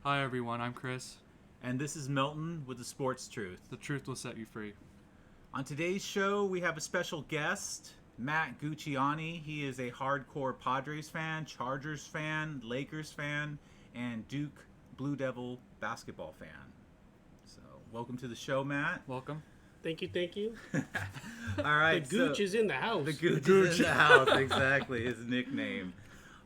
Hi everyone, I'm Chris. And this is Milton with the Sports Truth. The truth will set you free. On today's show, we have a special guest, Matt Guccione. He is a hardcore Padres fan, Chargers fan, Lakers fan, and Duke Blue Devil basketball fan. So, welcome to the show, Matt. Welcome. Thank you. All right. The Gooch is in the house. The Gooch is in the house, exactly, his nickname.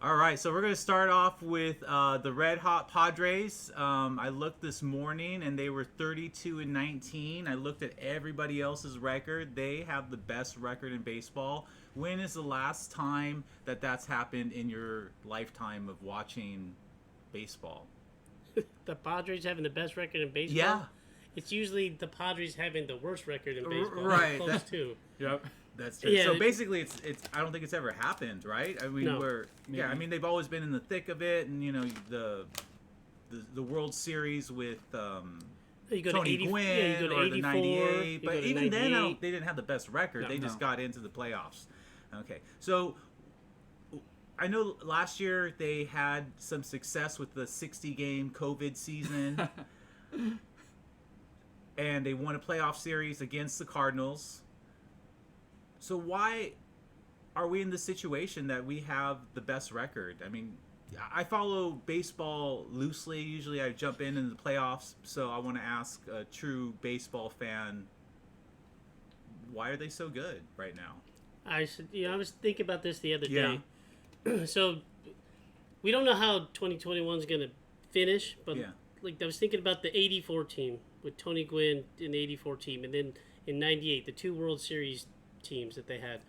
All right, so we're going to start off with the Red Hot Padres. I looked this morning, and they were 32-19. I looked at everybody else's record. They have the best record in baseball. When is the last time that that's happened in your lifetime of watching baseball? The Padres having the best record in baseball? Yeah. It's usually the Padres having the worst record in baseball. Right. Close too. Yep. That's true. Yeah, so basically, it's. I don't think it's ever happened, right? I mean, No. I mean, they've always been in the thick of it, and the World Series with You go Tony to 80, Gwynn yeah, you go to or 84, the '98. you But go to even then, 98. they didn't have the best record. They just got into the playoffs. Okay, so I know last year they had some success with the 60-game COVID season, and they won a playoff series against the Cardinals. So why are we in the situation that we have the best record? I mean, I follow baseball loosely. Usually I jump in the playoffs. So I want to ask a true baseball fan, why are they so good right now? I was thinking about this the other Yeah. day. So we don't know how 2021 is going to finish, but Yeah. like I was thinking about the 84 team with Tony Gwynn in the 84 team, and then in 98, the two World Series teams that they had.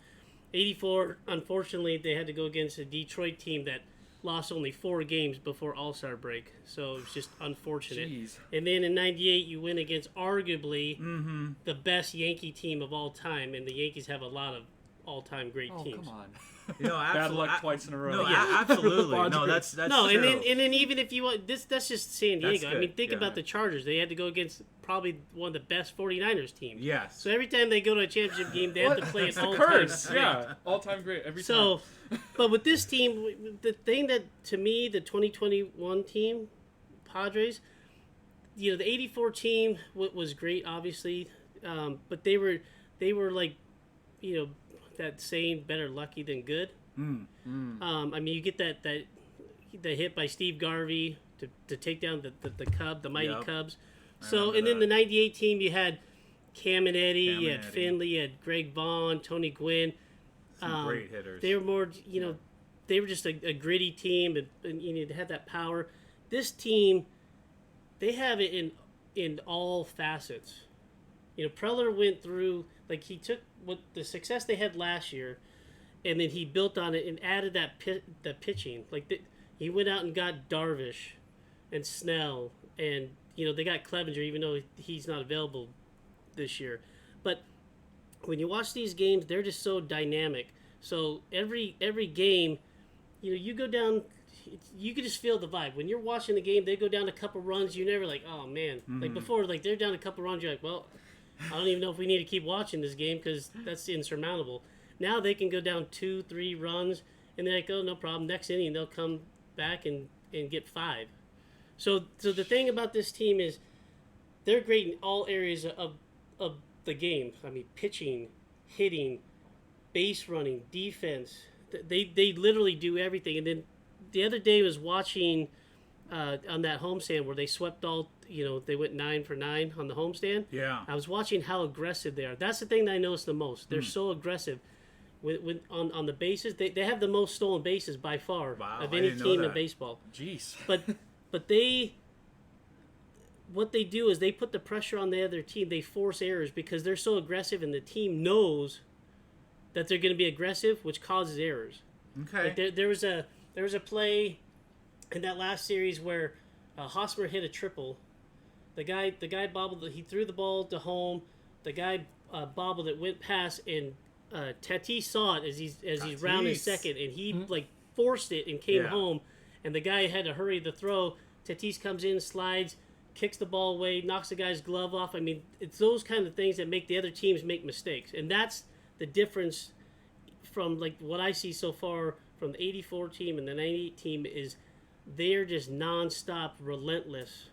84, unfortunately, they had to go against a Detroit team that lost only 4 games before All-Star break. So it was just unfortunate. Jeez. And then in 98, you win against arguably the best Yankee team of all time, and the Yankees have a lot of all-time great Oh, teams. come on. Absolutely. Bad luck twice in a row. No, Yeah. absolutely. No, that's No, true. and then even if you want that's just San That's Diego. I good. mean, think Yeah. about the Chargers. They had to go against probably one of the best 49ers teams. Yes. So every time they go to a championship game, they have to play It's an the all-time curse. great. Yeah, all-time great every So, time. but with this team, the thing that to me, the 2021 team, Padres, the 84 team was great, obviously, but they were like, that saying, better lucky than good. I mean, you get that the hit by Steve Garvey to take down the mighty Yep. Cubs. I So, remember and then that. the 98 team, you had Cam and Eddie, Cam you and had Eddie. Finley, you had Greg Vaughn, Tony Gwynn. Some great hitters. They were more, they were just a gritty team, and they had that power. This team, they have it in all facets. Preller went through, like, he took what the success they had last year, and then he built on it and added the pitching. Like, he went out and got Darvish and Snell, and they got Clevenger, even though he's not available this year. But when you watch these games, they're just so dynamic. So every game, you go down, you can just feel the vibe. When you're watching the game, they go down a couple runs, you're never like, oh man. Like before, like they're down a couple runs, you're like, well, I don't even know if we need to keep watching this game because that's insurmountable. Now they can go down 2-3 runs, and they're like, oh, no problem. Next inning, they'll come back and get 5. So the thing about this team is they're great in all areas of the game. I mean, pitching, hitting, base running, defense. They literally do everything. And then the other day I was watching on that homestand where they swept all, they went 9 for 9 on the homestand. Yeah. I was watching how aggressive they are. That's the thing that I noticed the most. They're so aggressive. On the bases, they have the most stolen bases by far of any team in baseball. Jeez. But what they do is they put the pressure on the other team. They force errors because they're so aggressive, and the team knows that they're going to be aggressive, which causes errors. Okay. Like there was a play in that last series where Hosmer hit a triple. The guy bobbled it. He threw the ball to home. The guy bobbled it, went past, and Tatis saw it as he's rounding second, and he like forced it and came home. And the guy had to hurry the throw. Tatis comes in, slides, kicks the ball away, knocks the guy's glove off. I mean, it's those kind of things that make the other teams make mistakes, and that's the difference from like what I see so far from the 84 team and the 98 team is they are just nonstop, relentless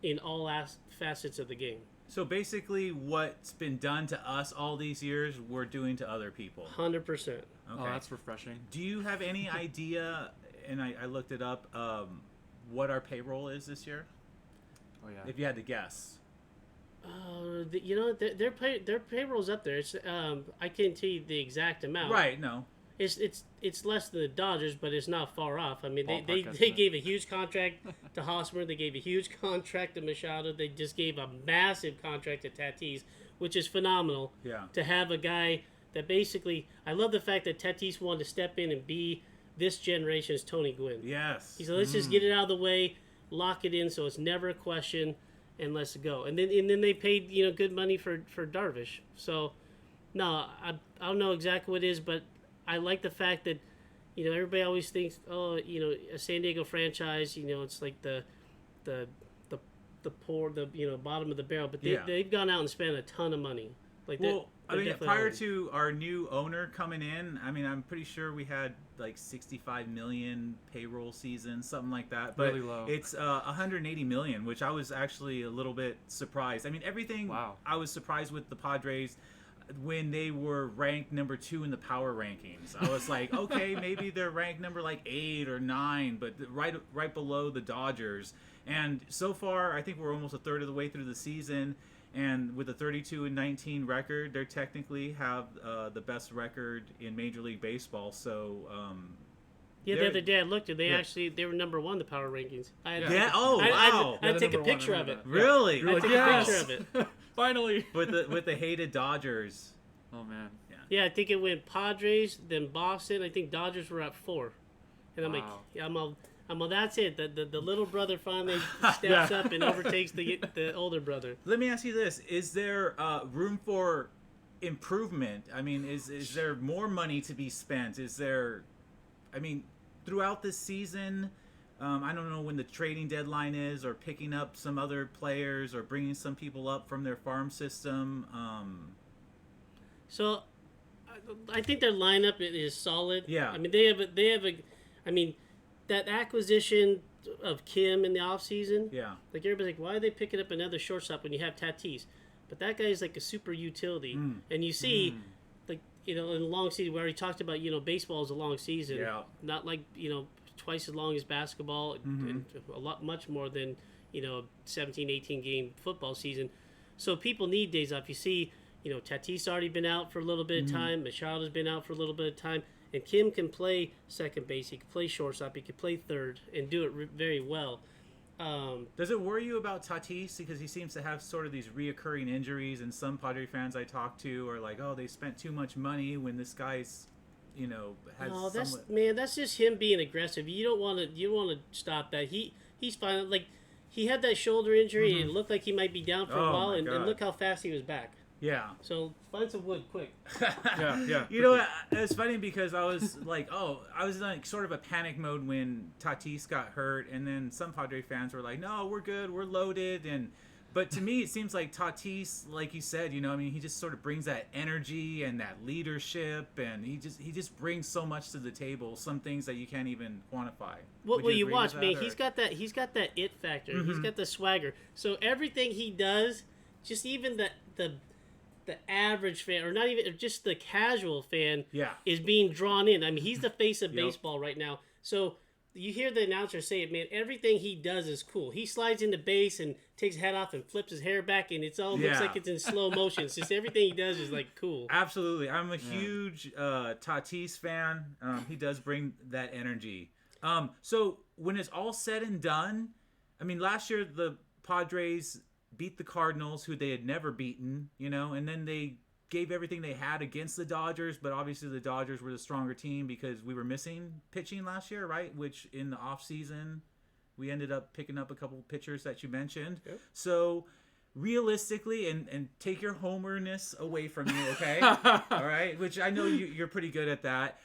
in all facets of the game. So basically, what's been done to us all these years, we're doing to other people. 100%. Okay. Oh, that's refreshing. Do you have any idea? And I looked it up. What our payroll is this year? Oh yeah. If you had to guess. You know, their payroll's up there. It's I can't tell you the exact amount. Right. No. It's less than the Dodgers, but it's not far off. I mean, they Ballpark they estimate. gave a huge contract to Hosmer. They gave a huge contract to Machado. They just gave a massive contract to Tatis, which is phenomenal. Yeah. To have a guy that basically, I love the fact that Tatis wanted to step in and be this generation's Tony Gwynn. Yes. He said, let's just get it out of the way, lock it in, so it's never a question, and let's go. And then they paid good money for Darvish. So, no, I don't know exactly what it is, but I like the fact that everybody always thinks, a San Diego franchise, it's like the poor, bottom of the barrel, but they've gone out and spent a ton of money. Like well, I mean, definitely prior already. to our new owner coming in, I mean, I'm pretty sure we had like 65 million payroll season, something like that. But Really low. it's 180 million, which I was actually a little bit surprised. I mean, everything. Wow. I was surprised with the Padres when they were ranked number 2 in the power rankings. I was like, okay, maybe they're ranked number like 8 or 9, but right below the Dodgers. And so far, I think we're almost a third of the way through the season. And with a 32-19 record, they technically have the best record in Major League Baseball. So, The other day I looked, and they were number 1 in the power rankings. I had yeah. Oh, wow. I Yeah, had to take a number one, picture I of it. remember that. Really? You're like, I took a yes! picture of it. Finally. with the hated Dodgers. Oh man. Yeah, I think it went Padres, then Boston. I think Dodgers were at 4. And I'm Wow. like, yeah, I'm all, that's it. The little brother finally steps up and overtakes the older brother. Let me ask you this: is there room for improvement? I mean, is there more money to be spent? Is there? I mean, throughout this season, I don't know when the trading deadline is, or picking up some other players, or bringing some people up from their farm system. So, I think their lineup is solid. Yeah. I mean, they have a. I mean, that acquisition of Kim in the offseason. Yeah. Like everybody's like, why are they picking up another shortstop when you have Tatis? But that guy is like a super utility, and you see, like in a long season, we already talked about. Baseball is a long season. Yeah. Not like twice as long as basketball, and much more than 17, 18 game football season. So people need days off. You see, Tatis already been out for a little bit of time. Machado's been out for a little bit of time. And Kim can play second base. He can play shortstop. He can play third and do it very well. Does it worry you about Tatis, because he seems to have sort of these reoccurring injuries, and some Padre fans I talk to are like, oh, they spent too much money when this guy's, has That's just him being aggressive. You want to stop that. He's fine. Like he had that shoulder injury and it looked like he might be down for a while, and look how fast he was back. Yeah. So find some wood quick. Yeah. You know what? It's funny because I was like, I was in like sort of a panic mode when Tatis got hurt, and then some Padre fans were like, no, we're good, we're loaded, but to me it seems like Tatis, like you said, he just sort of brings that energy and that leadership, and he just brings so much to the table, some things that you can't even quantify. Well, you agree watch, with man. that, or- He's got that it factor. He's got the swagger. So everything he does, just even the average fan, or not even just the casual fan, is being drawn in. I mean, he's the face of baseball right now. So you hear the announcer say it, man. Everything he does is cool. He slides into base and takes his hat off and flips his hair back, and it's all looks like it's in slow motion. It's just everything he does is like cool. Absolutely, I'm a huge Tatis fan. He does bring that energy. So when it's all said and done, I mean, last year the Padres beat the Cardinals, who they had never beaten, and then they gave everything they had against the Dodgers, but obviously the Dodgers were the stronger team because we were missing pitching last year, right? Which in the offseason, we ended up picking up a couple of pitchers that you mentioned. Yep. So realistically, and take your homerness away from me, okay? All right? Which I know you're pretty good at that.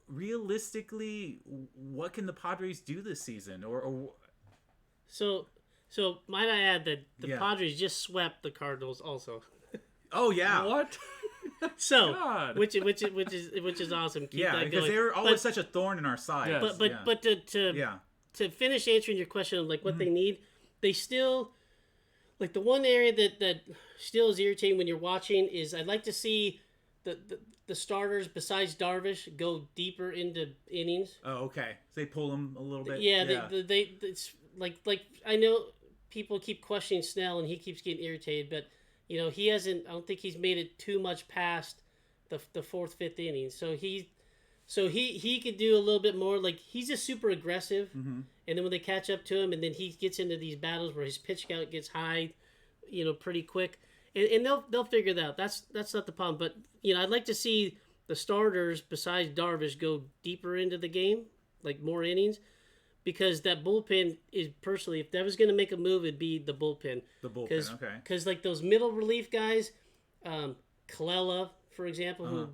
Realistically, what can the Padres do this season? So might I add that the Yeah. Padres just swept the Cardinals also. Oh yeah. What? So God. which is awesome. Keep that Because going. they were always such a thorn in our side. Yes. But to yeah. to finish answering your question of like what they need, they still like the one area that still is irritating when you're watching is I'd like to see the starters besides Darvish go deeper into innings. Oh, okay. So they pull him a little bit. Yeah, they it's like I know people keep questioning Snell and he keeps getting irritated, but you know he hasn't. I don't think he's made it too much past the fourth, fifth inning. So he could do a little bit more. Like he's just super aggressive, and then when they catch up to him, and then he gets into these battles where his pitch count gets high, you know, pretty quick, and they'll figure that out. That's not the problem. But you know, I'd like to see the starters besides Darvish go deeper into the game, like more innings, because that bullpen is personally, if that was going to make a move, it'd be the bullpen. The bullpen, okay. Because like those middle relief guys, Kalela, for example, who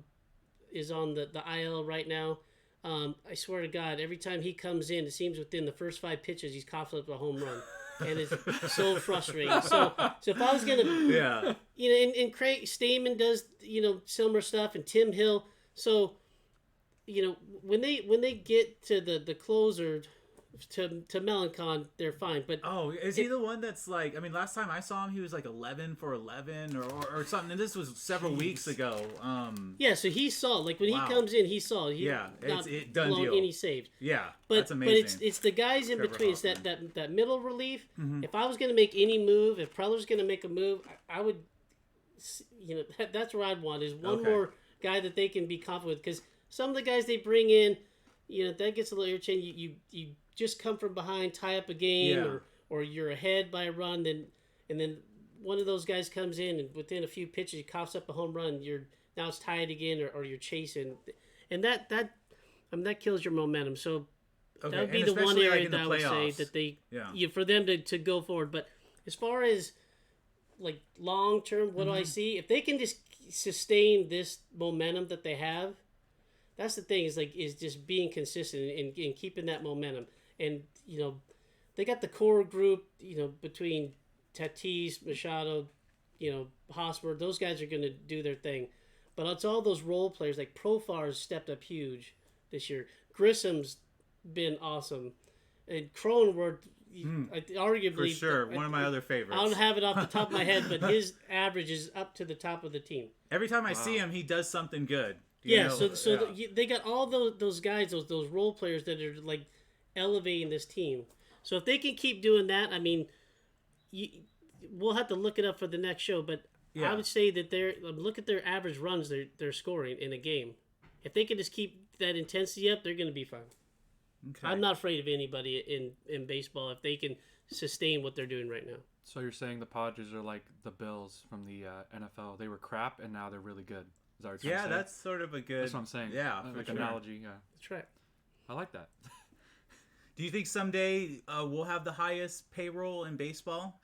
is on the IL right now. I swear to God, every time he comes in, it seems within the first 5 pitches, he's coughing up a home run. And it's so frustrating. So if I was going to... Yeah. You know, and Craig Stamen does, you know, similar stuff, and Tim Hill. So, you know, when they get to the closer... To Melancon, they're fine. But is he the one that's like? I mean, last time I saw him, he was like 11 for 11 or something. And this was several weeks ago. Yeah, so he saw like when he comes in, he saw. It's done deal. And he saved. Yeah, but that's amazing. But it's the guys in Trevor between. Hoffman. It's that middle relief. If I was going to make any move, if Preller's going to make a move, I would. You know, that's where I'd want is one more guy that they can be confident with, because some of the guys they bring in, you know, that gets a little irritating. You just come from behind, tie up a game, or you're ahead by a run, and then one of those guys comes in and within a few pitches he coughs up a home run. Now it's tied again, or you're chasing, and that kills your momentum. So that would be the one area that I would say that they for them to go forward. But as far as like long term, what do I see? If they can just sustain this momentum that they have, that's the thing is just being consistent and keeping that momentum. And, you know, they got the core group, you know, between Tatis, Machado, you know, Hosmer. Those guys are going to do their thing. But it's all those role players. Like Profar's stepped up huge this year. Grissom's been awesome. And Cronenworth, arguably... For sure. One of my other favorites. I don't have it off the top of my head, but his average is up to the top of the team. Every time I see him, he does something good. They got all those guys, those role players that are, like... elevating this team. So if they can keep doing that, I mean, we'll have to look it up for the next show, but I would say that look at their average runs they're scoring in a game. If they can just keep that intensity up, they're going to be fine. Okay. I'm not afraid of anybody in baseball if they can sustain what they're doing right now. So you're saying the Padres are like the Bills from the NFL. They were crap, and now they're really good. Is that what you're saying? That's sort of a good... That's what I'm saying. Yeah, like sure. Analogy, yeah. That's right. I like that. Do you think someday we'll have the highest payroll in baseball?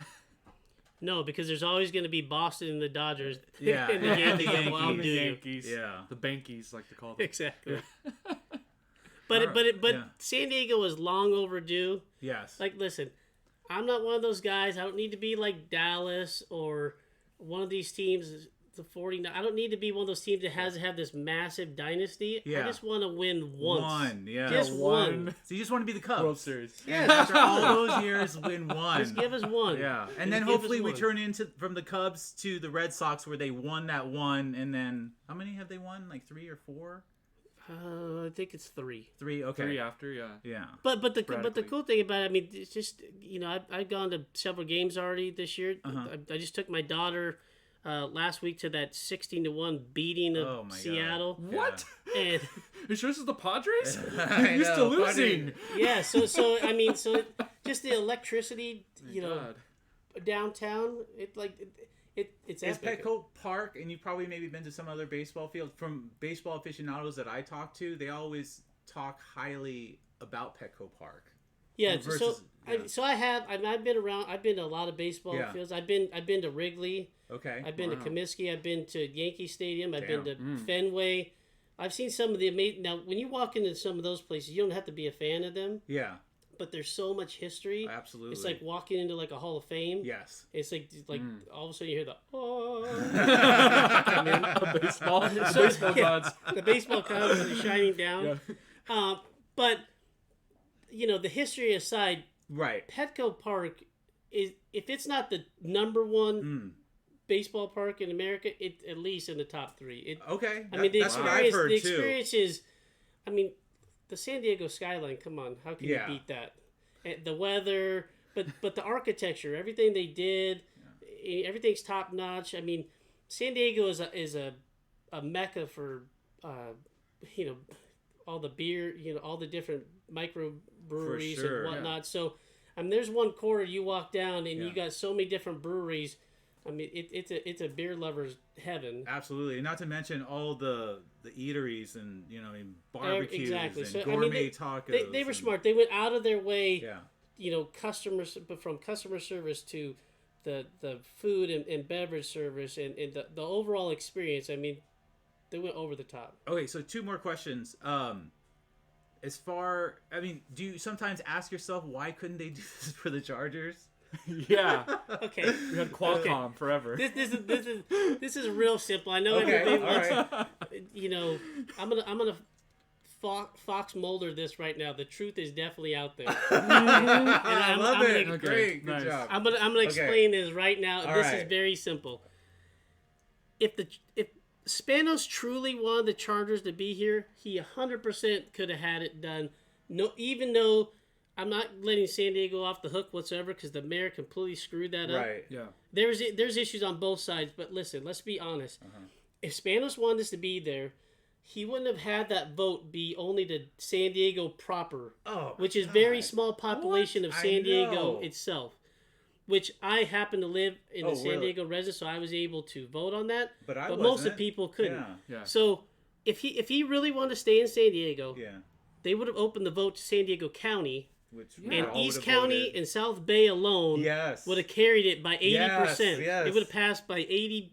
No, because there's always going to be Boston and the Dodgers. Yeah, and the Yankees. Yeah, the Bankies, like to call them. Exactly. But San Diego was long overdue. Yes. Like, listen, I'm not one of those guys. I don't need to be like Dallas or one of these teams. The 49. I don't need to be one of those teams that has to have this massive dynasty. Yeah. I just want to win once. Just one. So you just want to be the Cubs. World Series. Yeah. After all those years, win one. Just give us one. Yeah. And just then hopefully we turn into from the Cubs to the Red Sox where they won that one, and then how many have they won? Like 3 or 4? I think it's 3. 3. Okay. 3 after, yeah. Yeah. But the cool thing about it, I mean, it's just, you know, I've gone to several games already this year. I just took my daughter last week to that 16-1 beating of Seattle. God. What? And you sure this is the Padres? You're used to losing. Yeah. So I mean, just the electricity, you know, downtown. It's Is epic. Petco Park, and you've probably maybe been to some other baseball field. From baseball aficionados that I talk to, they always talk highly about Petco Park. Yeah. I've been around. I've been to a lot of baseball fields. I've been to Wrigley. Okay. I've been to Comiskey. I've been to Yankee Stadium. I've been to Fenway. I've seen some of the amazing. Now, when you walk into some of those places, you don't have to be a fan of them. Yeah. But there's so much history. Absolutely. It's like walking into like a Hall of Fame. Yes. It's like all of a sudden you hear the the baseball gods. The baseball gods are shining down. Yeah. But the history aside, right. Petco Park is, if it's not the number one baseball park in America, it's at least in the top 3. Okay. That's what I've heard, the experience is, the San Diego skyline, come on, how can you beat that? The weather, but the architecture, everything they did, everything's top notch. San Diego is a mecca for all the beer, all the different microbreweries and whatnot. Yeah. So there's one corner you walk down and you got so many different breweries. It's a beer lover's heaven. Absolutely, not to mention all the eateries and barbecues and so, gourmet tacos. They were smart. They went out of their way. Customers, but from customer service to the food and beverage service and the overall experience. They went over the top. Okay, so 2 more questions. Do you sometimes ask yourself why couldn't they do this for the Chargers? Yeah. Okay. We had Qualcomm forever. This is real simple. I know everybody wants. I'm gonna Fox Mulder this right now. The truth is definitely out there. I love it. Great, good job. I'm gonna explain this right now. This is very simple. If Spanos truly wanted the Chargers to be here, he 100% could have had it done. No, even though I'm not letting San Diego off the hook whatsoever because the mayor completely screwed that up. Right. Yeah. There's issues on both sides, but listen, let's be honest. If Spanos wanted us to be there, he wouldn't have had that vote be only to San Diego proper, which is very small population of San Diego itself. Which I happen to live in the San Diego residence, so I was able to vote on that. But most of the people couldn't. Yeah. So if he really wanted to stay in San Diego, they would have opened the vote to San Diego County. And East County and South Bay alone would have carried it by 80%. It would have passed by 80+%.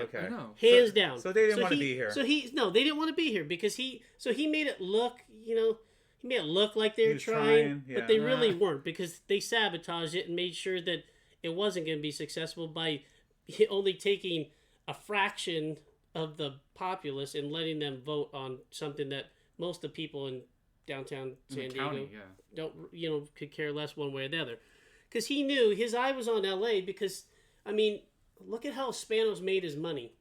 Okay. Hands down. So they didn't want to be here. They didn't want to be here because he made it look, he made it look like they were trying, but they really weren't because they sabotaged it and made sure that it wasn't going to be successful by only taking a fraction of the populace and letting them vote on something that most of the people in downtown San Diego don't could care less one way or the other. Because he knew his eye was on LA because, look at how Spanos made his money.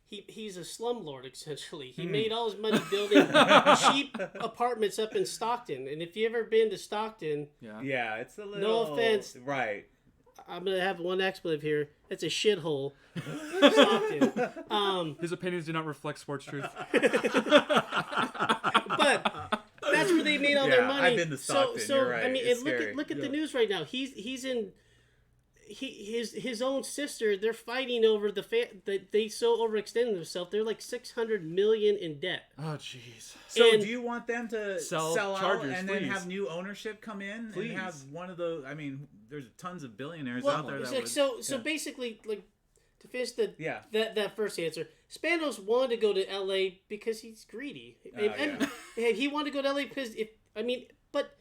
He's a slumlord, essentially. He made all his money building cheap apartments up in Stockton. And if you've ever been to Stockton... Yeah, it's a little... No offense. Right. I'm going to have one expletive here. It's a shithole. Stockton. His opinions do not reflect sports truth. But that's where they made all their money. I've been to Stockton, you're right. Look at the news right now. He's in... His own sister, they're fighting over that they so overextended themselves. They're like $600 million in debt. Oh, jeez. So do you want them to sell Chargers, out and then have new ownership come in? Please. And have one of those? There's tons of billionaires out there. So basically, like to finish that first answer, Spanos wanted to go to LA because he's greedy. And he wanted to go to LA because but.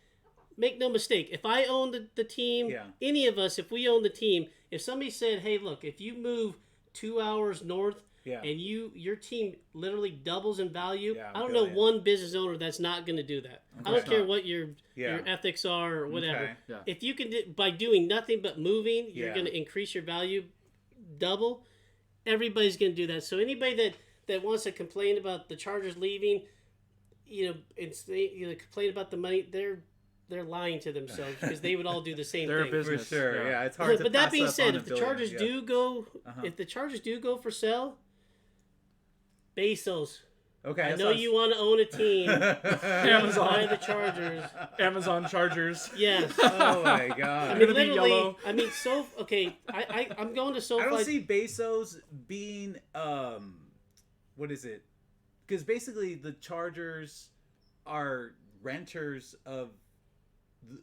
Make no mistake, if I own the team, any of us, if we own the team, if somebody said, hey, look, if you move 2 hours north and your team literally doubles in value, I don't know one business owner that's not going to do that. Okay. I don't care what your ethics are or whatever. Okay. Yeah. If you can, by doing nothing but moving, you're going to increase your value double, everybody's going to do that. So anybody that wants to complain about the Chargers leaving, and complain about the money, they're lying to themselves because they would all do the same They're thing. a business. For sure, yeah. It's hard to But that pass being up said, on if the $1 Chargers billion. do go for sale, Bezos. Okay, I know you want to own a team. Amazon. Buy the Chargers. Amazon Chargers. Yes. Oh my god. Yellow. I'm going to SoFi. I don't see Bezos being what is it? Because basically the Chargers are renters of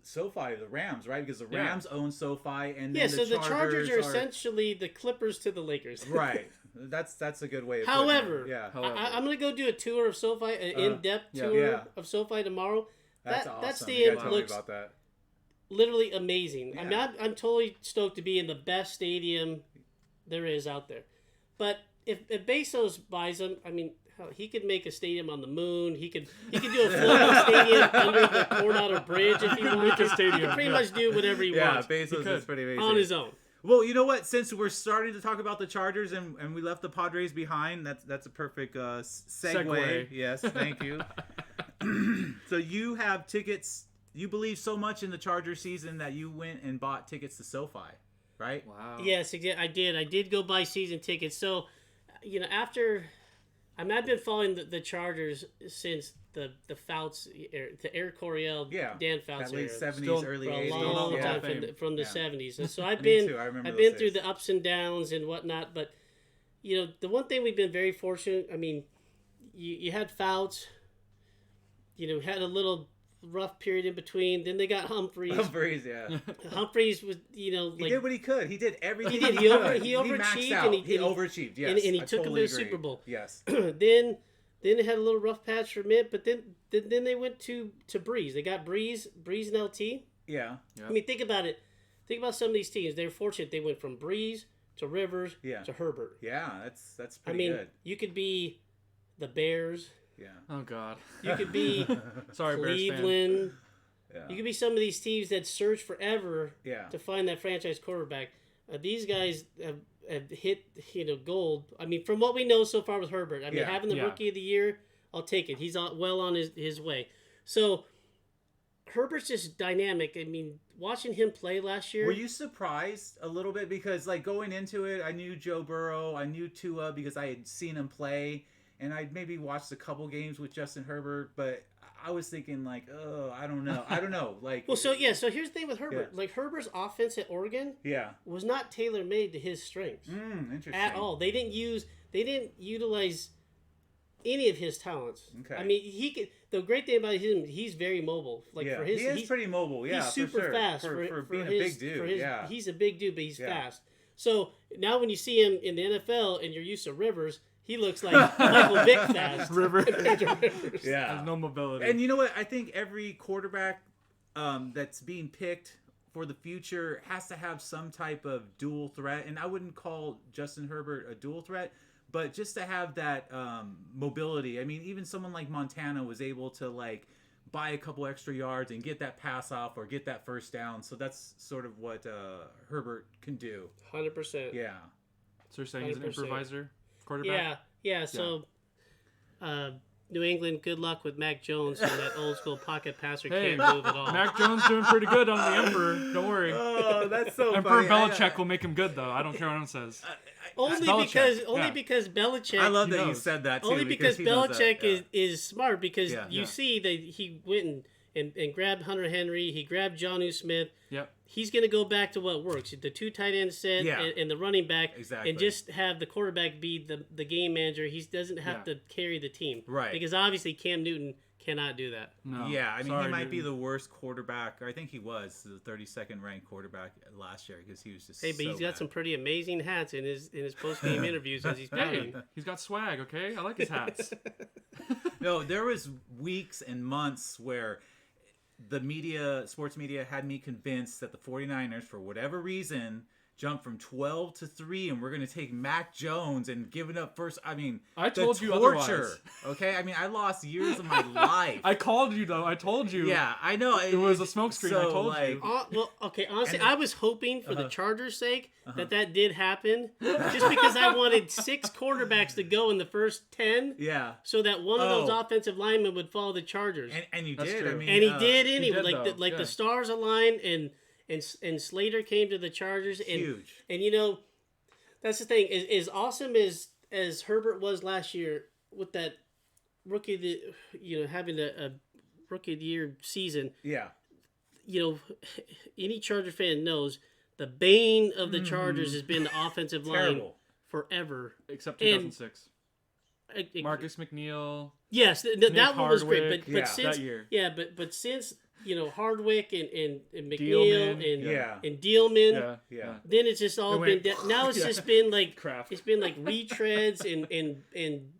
SoFi, the Rams, right? Because the Rams own SoFi, and then the Chargers are essentially the Clippers to the Lakers. Right. That's a good way. Of However, putting it. I'm going to go do a tour of SoFi, an in-depth tour of SoFi tomorrow. That's awesome. That stadium looks about that. literally amazing. Yeah. I'm totally stoked to be in the best stadium there is out there. But if Bezos buys them, he could make a stadium on the moon. He could do a floating stadium under the Coronado Bridge if he wanted. He could pretty much do whatever he wants. Yeah, Bezos is pretty amazing. On his own. Well, you know what? Since we're starting to talk about the Chargers and we left the Padres behind, that's a perfect segue. Yes, thank you. So you have tickets. You believe so much in the Chargers season that you went and bought tickets to SoFi, right? Wow. Yes, I did. I did go buy season tickets. So, after I've been following the Chargers since the Fouts, the Eric Coryell, Dan Fouts late era. 70s, early 80s. For a long time from the 70s. And so I've Me been too. I remember I've been those through days. the ups and downs and whatnot. But the one thing we've been very fortunate. I mean, you had Fouts. Had a little rough period in between. Then they got Humphreys. Humphreys was he did what he could. He did everything. He overachieved. maxed out. He overachieved. Yes, and he took him to the Super Bowl. Yes. Then they had a little rough patch for Mitt, but then they went to Breeze. They got Breeze and LT. Yeah. I mean, think about it. Think about some of these teams. They were fortunate. They went from Breeze to Rivers to Herbert. Yeah, that's pretty good. You could be the Bears. Yeah. Oh God. You could be Sorry, Cleveland. Yeah. You could be some of these teams that search forever to find that franchise quarterback. These guys have hit gold. I mean, from what we know so far with Herbert, I mean, having the Rookie of the Year, I'll take it. He's well on his way. So Herbert's just dynamic. I mean, watching him play last year. Were you surprised a little bit because going into it, I knew Joe Burrow, I knew Tua because I had seen him play. And I'd maybe watched a couple games with Justin Herbert, but I was thinking I don't know. So here's the thing with Herbert. Yeah. Like Herbert's offense at Oregon, was not tailor made to his strengths. Interesting. At all. They didn't utilize any of his talents. Okay. I mean, he could. The great thing about him, he's very mobile. Like for his, he's pretty mobile. Yeah, he's super fast for being a big dude. He's a big dude, but he's fast. So now when you see him in the NFL and you're used to Rivers. He looks like Michael Vick fast. Rivers. Yeah. Has no mobility. And you know what? I think every quarterback that's being picked for the future has to have some type of dual threat. And I wouldn't call Justin Herbert a dual threat, but just to have that mobility. I mean, even someone like Montana was able to buy a couple extra yards and get that pass off or get that first down. So that's sort of what Herbert can do. 100%. Yeah. So you're saying he's an improviser? Quarterback? Yeah. So, New England, good luck with Mac Jones and that old school pocket passer can't move at all. Mac Jones doing pretty good on the Emperor. Don't worry. Oh, that's so Emperor funny. Belichick will make him good though. I don't care what anyone says. Only because Belichick. I love that you said that too. Only because Belichick is smart because you see that he went and grabbed Hunter Henry. He grabbed Jonnu Smith. Yep. He's going to go back to what works. The two tight end set and the running back. Exactly. And just have the quarterback be the game manager. He doesn't have to carry the team. Right. Because obviously Cam Newton cannot do that. No. Yeah, I mean, Sorry, he might Newton. be the worst quarterback. I think he was the 32nd ranked quarterback last year because he was just Hey, but he's got some pretty amazing hats in his post-game interviews as he's playing. Hey, he's got swag, okay? I like his hats. No, there was weeks and months where the sports media had me convinced that the 49ers, for whatever reason, jumped from 12 to 3 and we're going to take Mac Jones and give it up first. I mean, I told you torture, otherwise. Okay? I mean, I lost years of my life. I called you, though. I told you. Yeah, I know. It was a smokescreen. So, I told you. Well, okay, honestly, I was hoping for the Chargers' sake that did happen, just because I wanted 6 quarterbacks to go in the first 10. Yeah. So that one of those offensive linemen would follow the Chargers. And you That's did. true. I mean, And he did anyway. He did, The stars aligned and Slater came to the Chargers. And, huge. And that's the thing. As awesome as Herbert was last year with that rookie, having a rookie of the year season. Yeah. Any Charger fan knows the bane of the Chargers has been the offensive line forever. Except 2006. Marcus McNeil. Yes, that one was great. But since that year. Yeah, but since Hardwick and McNeil Dealman, and Dealman, Yeah. then it's just all been now it's just been like Kraft. It's been like retreads and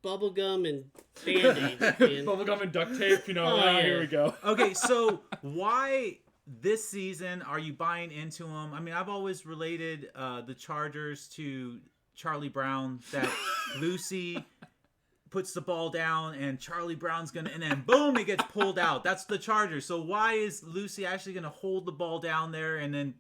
bubblegum and Band-Aids. Bubblegum and duct tape, here we go. Okay, so why this season are you buying into them? I mean, I've always related the Chargers to Charlie Brown, that Lucy puts the ball down, and Charlie Brown's gonna, and then boom, it gets pulled out. That's the Chargers. So why is Lucy actually gonna hold the ball down there, and then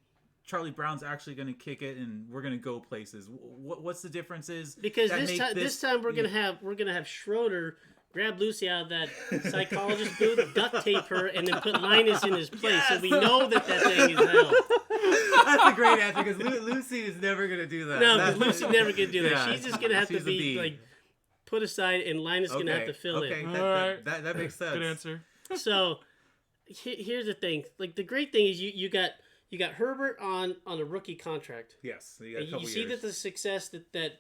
Charlie Brown's actually gonna kick it, and we're gonna go places? What's the differences? Because this time we're gonna have Schroeder grab Lucy out of that psychologist booth, duct tape her, and then put Linus in his place, so we know that thing is held. That's a great answer, because Lucy is never gonna do that. No, because Lucy's never gonna do that. Yeah, she's just gonna have to be like put aside, and Linus gonna have to fill it. Okay, that makes sense. Good answer. So here's the thing. Like, the great thing is you got Herbert on a rookie contract. Yes, you see that the success that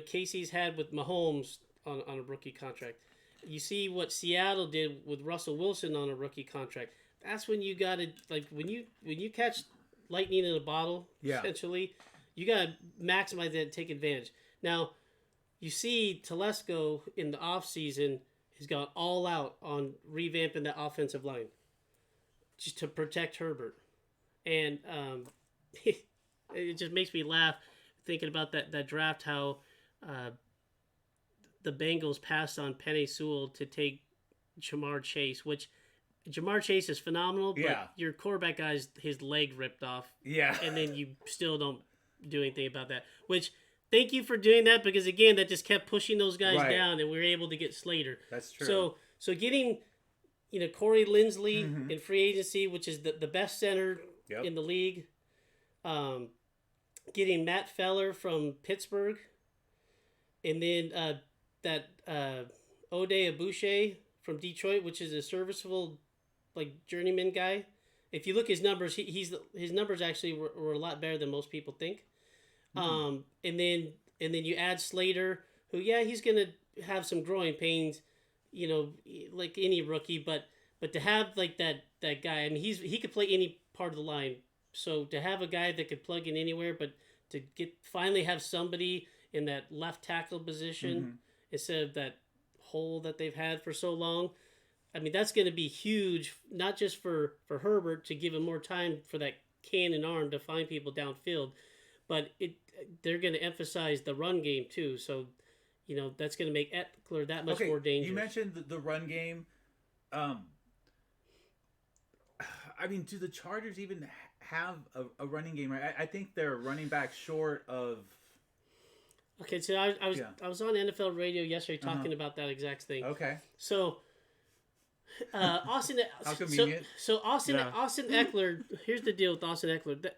Casey's had with Mahomes on a rookie contract. You see what Seattle did with Russell Wilson on a rookie contract. That's when you got to, like, when you catch lightning in a bottle, essentially, you got to maximize that and take advantage. Now, you see Telesco in the offseason has gone all out on revamping the offensive line just to protect Herbert. And it just makes me laugh thinking about that draft, how the Bengals passed on Penei Sewell to take Jamar Chase, which Jamar Chase is phenomenal, but your quarterback guy's his leg ripped off. Yeah. And then you still don't do anything about that. Which, thank you for doing that, because again, that just kept pushing those guys down, and we were able to get Slater. That's true. So getting Corey Linsley in free agency, which is the best center in the league. Getting Matt Feller from Pittsburgh, and then that Ode Abuche from Detroit, which is a serviceable, like, journeyman guy. If you look at his numbers, his numbers actually were a lot better than most people think. And then you add Slater, who he's gonna have some growing pains, like any rookie, but to have like that guy, I mean, he could play any part of the line. So to have a guy that could plug in anywhere, but to finally have somebody in that left tackle position instead of that hole that they've had for so long, I mean, that's going to be huge, not just for Herbert to give him more time for that cannon arm to find people downfield, but they're going to emphasize the run game too. So, that's going to make Eckler that much more dangerous. You mentioned the run game. I mean, do the Chargers even have a running game? I think they're running back short of. Okay, so I was on NFL radio yesterday talking about that exact thing. Okay. So, Austin. How convenient. So Austin Eckler. Here's the deal with Austin Eckler.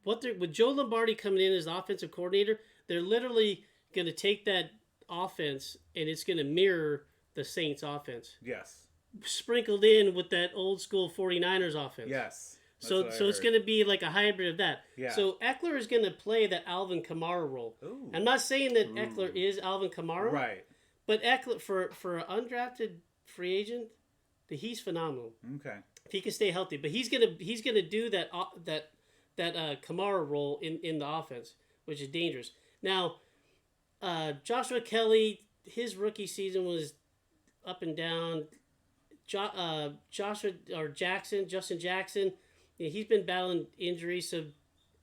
With Joe Lombardi coming in as the offensive coordinator, they're literally going to take that offense and it's going to mirror the Saints offense. Yes. Sprinkled in with that old school 49ers offense. Yes. So it's going to be like a hybrid of that. Yeah. So Eckler is going to play that Alvin Kamara role. Ooh. I'm not saying that Eckler is Alvin Kamara. Right. But Eckler, for an undrafted free agent, he's phenomenal. Okay. If he can stay healthy. But he's gonna do that Kamara role in the offense, which is dangerous. Now, Joshua Kelly, his rookie season was up and down. Justin Jackson, he's been battling injuries. So,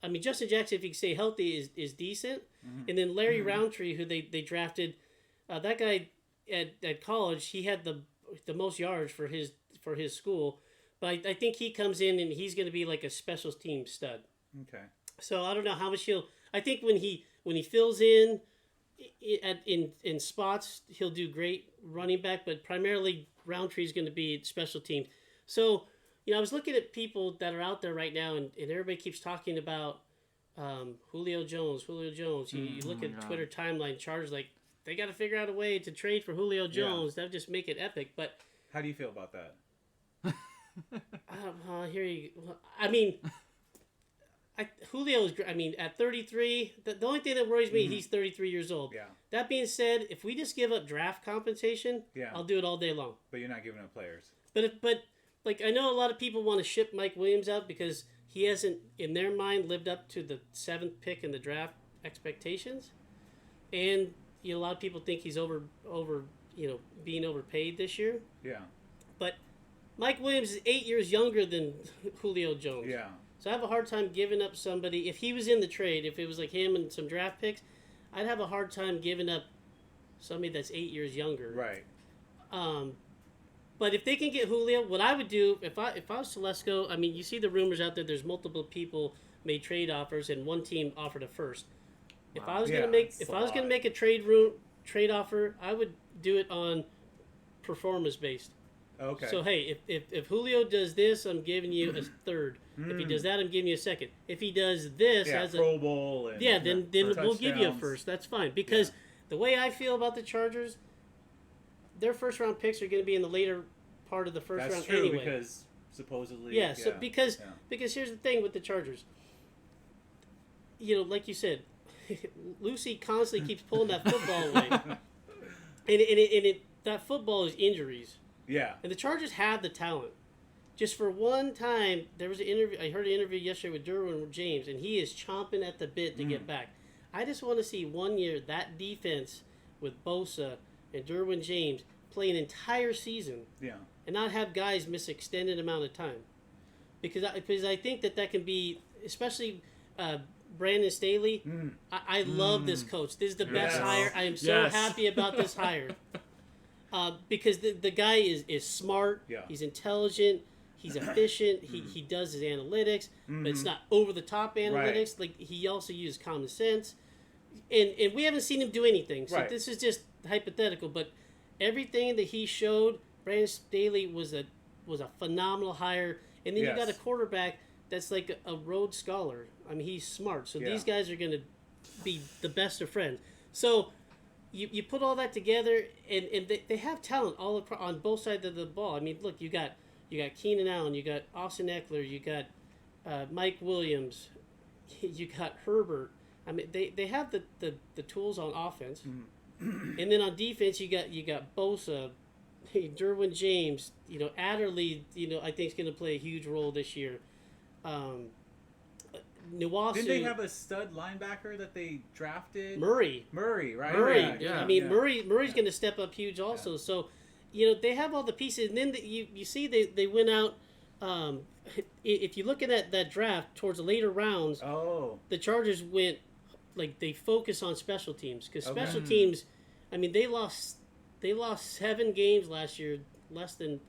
I mean, Justin Jackson, if he can stay healthy, is decent. And then Larry Roundtree, who they drafted, that guy at college, he had the most yards for his school. But I think he comes in and he's going to be like a special team stud. Okay. So I don't know how much I think when he fills in spots, he'll do great running back. But primarily Roundtree is going to be special teams. So I was looking at people that are out there right now, and everybody keeps talking about Julio Jones. You look at Twitter timeline, Chargers like they got to figure out a way to trade for Julio Jones. That would just make it epic. But how do you feel about that? Here you. I mean, Julio is. I mean, at 33, the only thing that worries me, he's 33 years old. Yeah. That being said, if we just give up draft compensation, I'll do it all day long. But you're not giving up players. But like, I know a lot of people want to ship Mike Williams out because he hasn't, in their mind, lived up to the 7th pick in the draft expectations, and a lot of people think he's over being overpaid this year. Yeah. But Mike Williams is 8 years younger than Julio Jones. Yeah. So I have a hard time giving up somebody. If he was in the trade, if it was like him and some draft picks, I'd have a hard time giving up somebody that's 8 years younger. Right. But if they can get Julio, what I would do if I was Telesco, I mean, you see the rumors out there. There's multiple people made trade offers, and one team offered a first. If I was gonna make a trade offer, I would do it on performance based. Okay. So hey, if Julio does this, I'm giving you a third. If he does that, I'm giving you a second. If he does this as Pro Bowl, and then we'll give you a first. That's fine, because the way I feel about the Chargers, their first round picks are going to be in the later part of the first round anyway. Because supposedly. So because here's the thing with the Chargers. You know, like you said, Lucy constantly keeps pulling that football away, and that football is injuries. Yeah. And the Chargers have the talent. Just for one time, there was an interview. I heard an interview yesterday with Derwin James, and he is chomping at the bit to get back. I just want to see 1 year that defense with Bosa and Derwin James play an entire season, and not have guys miss extended amount of time, because I think that can be, especially Brandon Staley. I love this coach. This is the best hire. I am so happy about this hire. Because the guy is smart, he's intelligent, he's efficient, he does his analytics, but it's not over-the-top analytics. Like, he also uses common sense. And we haven't seen him do anything, so this is just hypothetical. But everything that he showed, Brandon Staley was a phenomenal hire. And then you got a quarterback that's like a Rhodes Scholar. I mean, he's smart. So these guys are going to be the best of friends. So you put all that together, and they have talent all across, on both sides of the ball. I mean, look, you got Keenan Allen, you got Austin Eckler, you got Mike Williams, you got Herbert. I mean, they have the tools on offense, and then on defense you got Bosa, Derwin James, Adderley. I think is going to play a huge role this year. Nwasu. Didn't they have a stud linebacker that they drafted? Murray, right? Murray. Yeah. I mean, Murray's going to step up huge also. Yeah. So, they have all the pieces. And then you see they went out. If you look at that draft towards the later rounds, the Chargers went, like, they focus on special teams. Because special teams, I mean, they lost 7 games last year, less than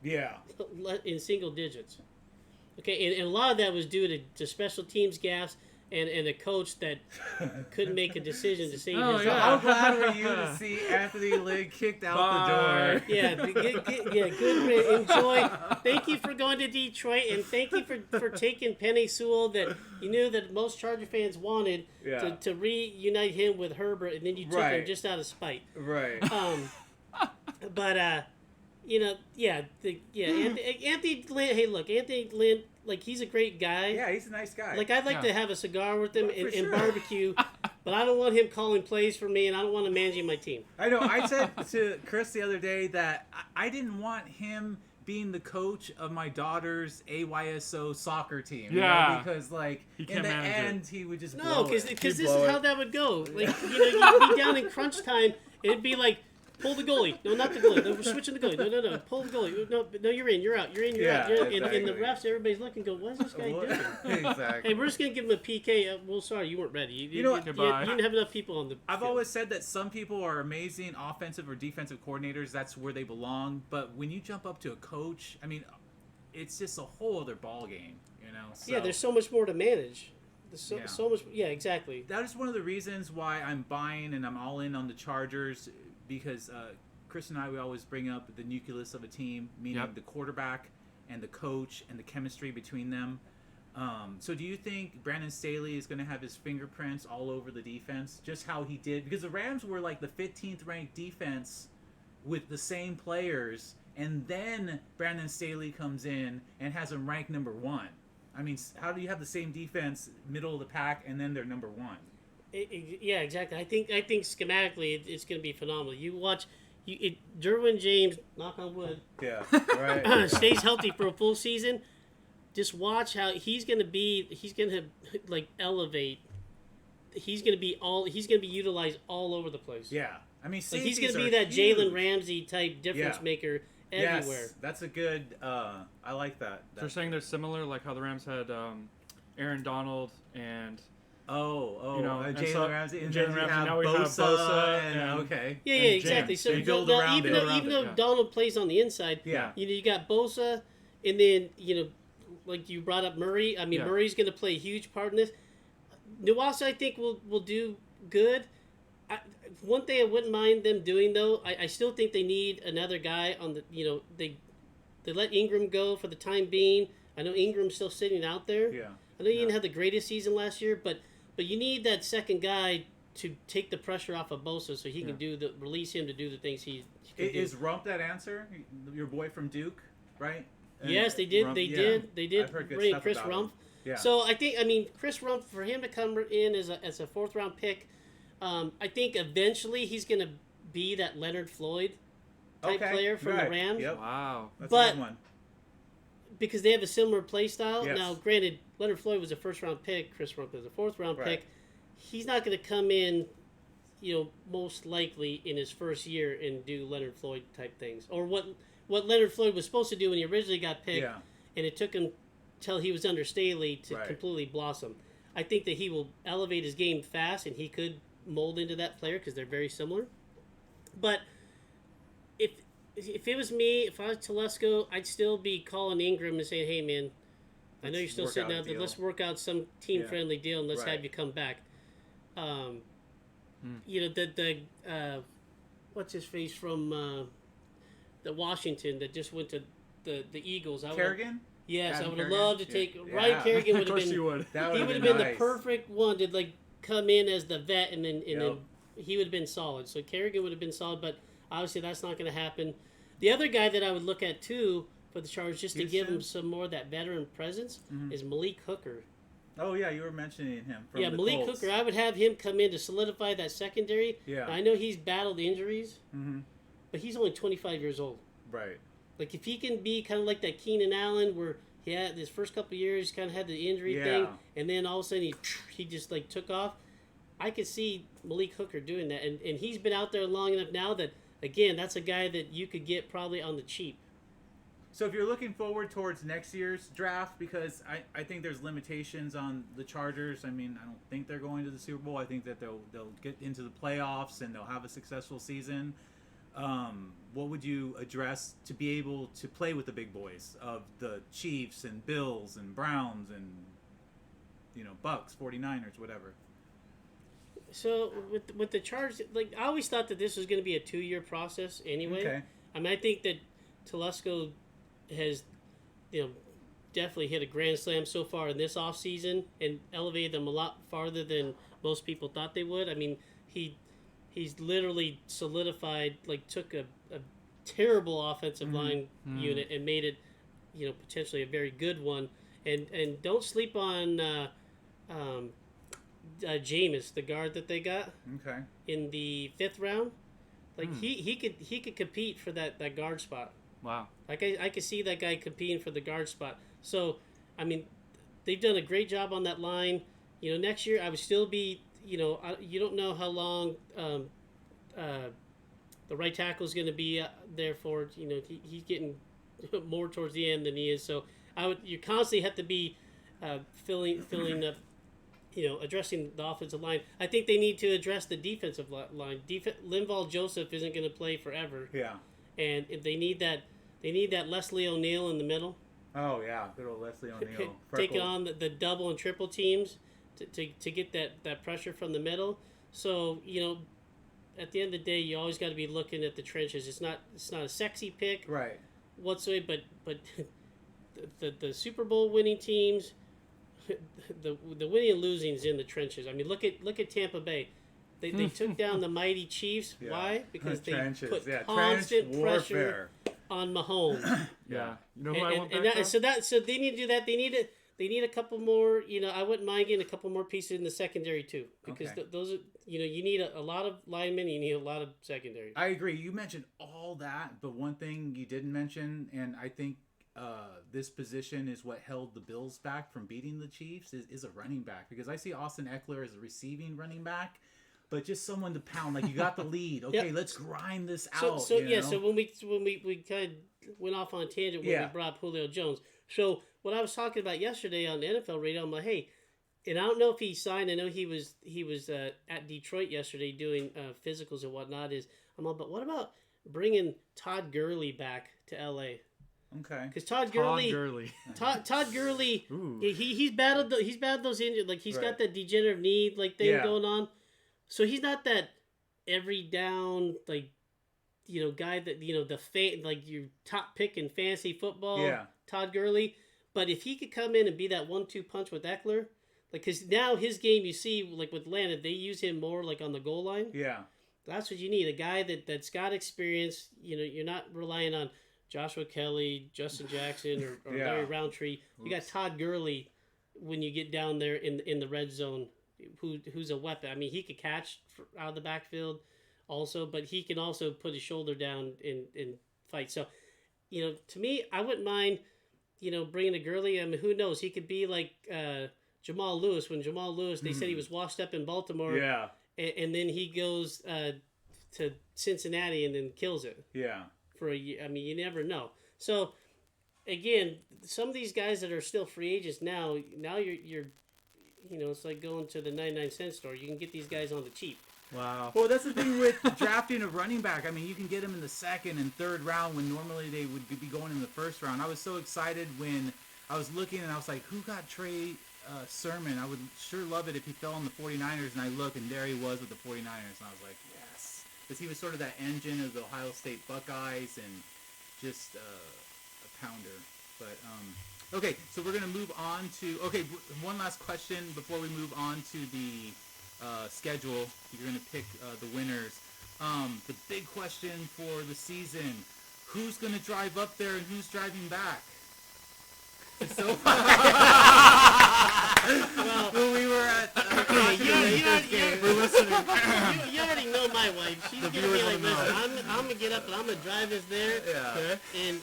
in single digits. Okay, and a lot of that was due to special teams gaffes and a coach that couldn't make a decision to save his life. How glad were you to see Anthony Lynn kicked out the door? Yeah, good. Enjoy. Thank you for going to Detroit, and thank you for taking Penei Sewell that you knew that most Charger fans wanted to reunite him with Herbert, and then you took him just out of spite. Right. Anthony Lynn. Hey, look, Anthony Lynn. Like, he's a great guy. Yeah, he's a nice guy. Like, I'd like to have a cigar with him and barbecue, but I don't want him calling plays for me, and I don't want him managing my team. I know. I said to Chris the other day that I didn't want him being the coach of my daughter's AYSO soccer team. Because, like, in the end, he would just blow it. Because this is how that would go. Like, you'd be down in crunch time, and it'd be like, pull the goalie. No, not the goalie. No, we're switching the goalie. No. Pull the goalie. No, you're in. You're out. You're in. You're out. Exactly. And the refs, everybody's looking, go, what is this guy doing? Exactly. Hey, we're just going to give him a PK. Well, sorry, you weren't ready. You didn't have enough people on the I've field. always said that some people are amazing offensive or defensive coordinators. That's where they belong. But when you jump up to a coach, I mean, it's just a whole other ball game, So, yeah, there's so much more to manage. So much. Yeah, exactly. That is one of the reasons why I'm buying and I'm all in on the Chargers. Because Chris and I, we always bring up the nucleus of a team, meaning the quarterback and the coach and the chemistry between them. So do you think Brandon Staley is going to have his fingerprints all over the defense, just how he did? Because the Rams were like the 15th ranked defense with the same players, and then Brandon Staley comes in and has them ranked number 1. I mean, how do you have the same defense, middle of the pack, and then they're number 1? Yeah, exactly. I think schematically it's going to be phenomenal. You watch, Derwin James, knock on wood, stays healthy for a full season. Just watch how he's going to be. He's going to like elevate. He's going to be utilized all over the place. Yeah, I mean, like, he's going to be that Jalen Ramsey type difference maker everywhere. Yes, that's a good. I like that. They're saying they're similar, like how the Rams had Aaron Donald and. Jalen Ramsey, and Jalen then Ramsey. have Now we have Bosa, and okay. Yeah, exactly. So build now, around even though Donald plays on the inside, you got Bosa, and then like you brought up Murray. I mean, Murray's going to play a huge part in this. Nuwasa, I think, will do good. One thing I wouldn't mind them doing, though, I still think they need another guy on the. They let Ingram go for the time being. I know Ingram's still sitting out there. Yeah. I know he didn't have the greatest season last year, but you need that second guy to take the pressure off of Bosa so he can release him to do the things he can do. Is Rump that answer? Your boy from Duke, right? Yes, they did. Rump, they did. I've heard good bring stuff Chris about Rump. him. Yeah. So I mean, Chris Rump, for him to come in as a 4th round pick, I think eventually he's going to be that Leonard Floyd type player from the Rams. Yep. Wow. That's a good one. Because they have a similar play style. Yes. Now, granted, Leonard Floyd was a 1st round pick. Chris Rump was a 4th round pick. He's not going to come in, most likely in his first year and do Leonard Floyd type things, or what Leonard Floyd was supposed to do when he originally got picked, and it took him till he was under Staley to completely blossom. I think that he will elevate his game fast, and he could mold into that player because they're very similar. But if it was me, if I was Telesco, I'd still be calling Ingram and saying, "Hey, man, I know you're still sitting out there. Let's work out some team-friendly deal, and let's have you come back." What's his face from the Washington that just went to the Eagles? Kerrigan? Yes, Adam I would have Kerrigan? loved to take Ryan Kerrigan. Would have been. He would. He would have been the perfect one to come in as the vet, and then he would have been solid. So Kerrigan would have been solid, but obviously that's not going to happen. The other guy that I would look at too for the Chargers, just to give him some more of that veteran presence, is Malik Hooker. Oh yeah, you were mentioning him. From the Malik Colts. Hooker. I would have him come in to solidify that secondary. Yeah. I know he's battled injuries, but he's only 25 years old. Right. Like if he can be kind of like that Keenan Allen, where he had his first couple of years, kind of had the injury thing, and then all of a sudden he just took off. I could see Malik Hooker doing that, and he's been out there long enough now that, again, that's a guy that you could get probably on the cheap. So if you're looking forward towards next year's draft, because I think there's limitations on the Chargers. I mean, I don't think they're going to the Super Bowl. I think that they'll get into the playoffs and they'll have a successful season. What would you address to be able to play with the big boys of the Chiefs and Bills and Browns and Bucks, 49ers, whatever? So with the Chargers, I always thought that this was going to be a 2-year process anyway. Okay. I mean, I think that Telesco has, definitely hit a grand slam so far in this offseason and elevated them a lot farther than most people thought they would. I mean, he's literally solidified, took a terrible offensive line unit and made it, potentially a very good one. And don't sleep on Jameis, the guard that they got in the 5th round. He could compete for that guard spot. Wow. I could see that guy competing for the guard spot. So, I mean, they've done a great job on that line. Next year I would still be, you don't know how long the right tackle is going to be there for. He's getting more towards the end than he is. So you constantly have to be filling up, addressing the offensive line. I think they need to address the defensive line. Linval Joseph isn't going to play forever. Yeah. And if they need that Leslie O'Neal in the middle. Oh yeah, good old Leslie O'Neal. Take on the double and triple teams to get that pressure from the middle. So at the end of the day, you always got to be looking at the trenches. It's not a sexy pick, right? Whatsoever, but the Super Bowl winning teams, the winning and losing is in the trenches. I mean, look at Tampa Bay. They took down the mighty Chiefs. Yeah. Why? Because they put constant pressure on Mahomes. Yeah, you know who I want back so they need to do that. They need a couple more. I wouldn't mind getting a couple more pieces in the secondary too, because those are you need a lot of linemen. You need a lot of secondary. I agree. You mentioned all that, but one thing you didn't mention, and I think this position is what held the Bills back from beating the Chiefs, is a running back, because I see Austin Eckler as a receiving running back. But just someone to pound, you got the lead. Okay, let's grind this out. So when we kind of went off on a tangent when we brought up Julio Jones. So what I was talking about yesterday on the NFL radio, I'm like, hey, and I don't know if he signed. I know he was at Detroit yesterday doing physicals and whatnot. But what about bringing Todd Gurley back to L.A.? Okay. Because Todd Gurley, he's battled those injuries. Like he's got that degenerative knee thing going on, so he's not that every down guy that your top pick in fantasy football. Yeah. Todd Gurley, but if he could come in and be that 1-2 punch with Eckler, because now his game you see with Atlanta, they use him more on the goal line. Yeah. That's what you need, a guy that's got experience. You're not relying on Joshua Kelly, Justin Jackson, or Larry Roundtree. You got Todd Gurley when you get down there in the red zone, who's a weapon. I mean, he could catch out of the backfield also, but he can also put his shoulder down and fight. So, to me, I wouldn't mind, bringing a Gurley. I mean, who knows? He could be like Jamal Lewis. When Jamal Lewis, they said he was washed up in Baltimore. Yeah. And then he goes to Cincinnati and then kills it. Yeah. For a year. I mean, you never know. So, again, some of these guys that are still free agents now you're it's like going to the 99-cent store. You can get these guys on the cheap. Wow. Well, that's the thing with drafting a running back. I mean, you can get them in the second and third round when normally they would be going in the first round. I was so excited when I was looking and I was like, who got Trey Sermon? I would sure love it if he fell on the 49ers, and I look and there he was with the 49ers, and I was like, yes. Because he was sort of that engine of the Ohio State Buckeyes and just a pounder. But, okay, so we're going to move on to, one last question before we move on to the schedule. You're going to pick the winners. The big question for the season, who's going to drive up there and who's driving back? So when we were at you already know my wife. She's gonna be like, listen, I'm gonna get up and I'm gonna drive us there. Yeah. And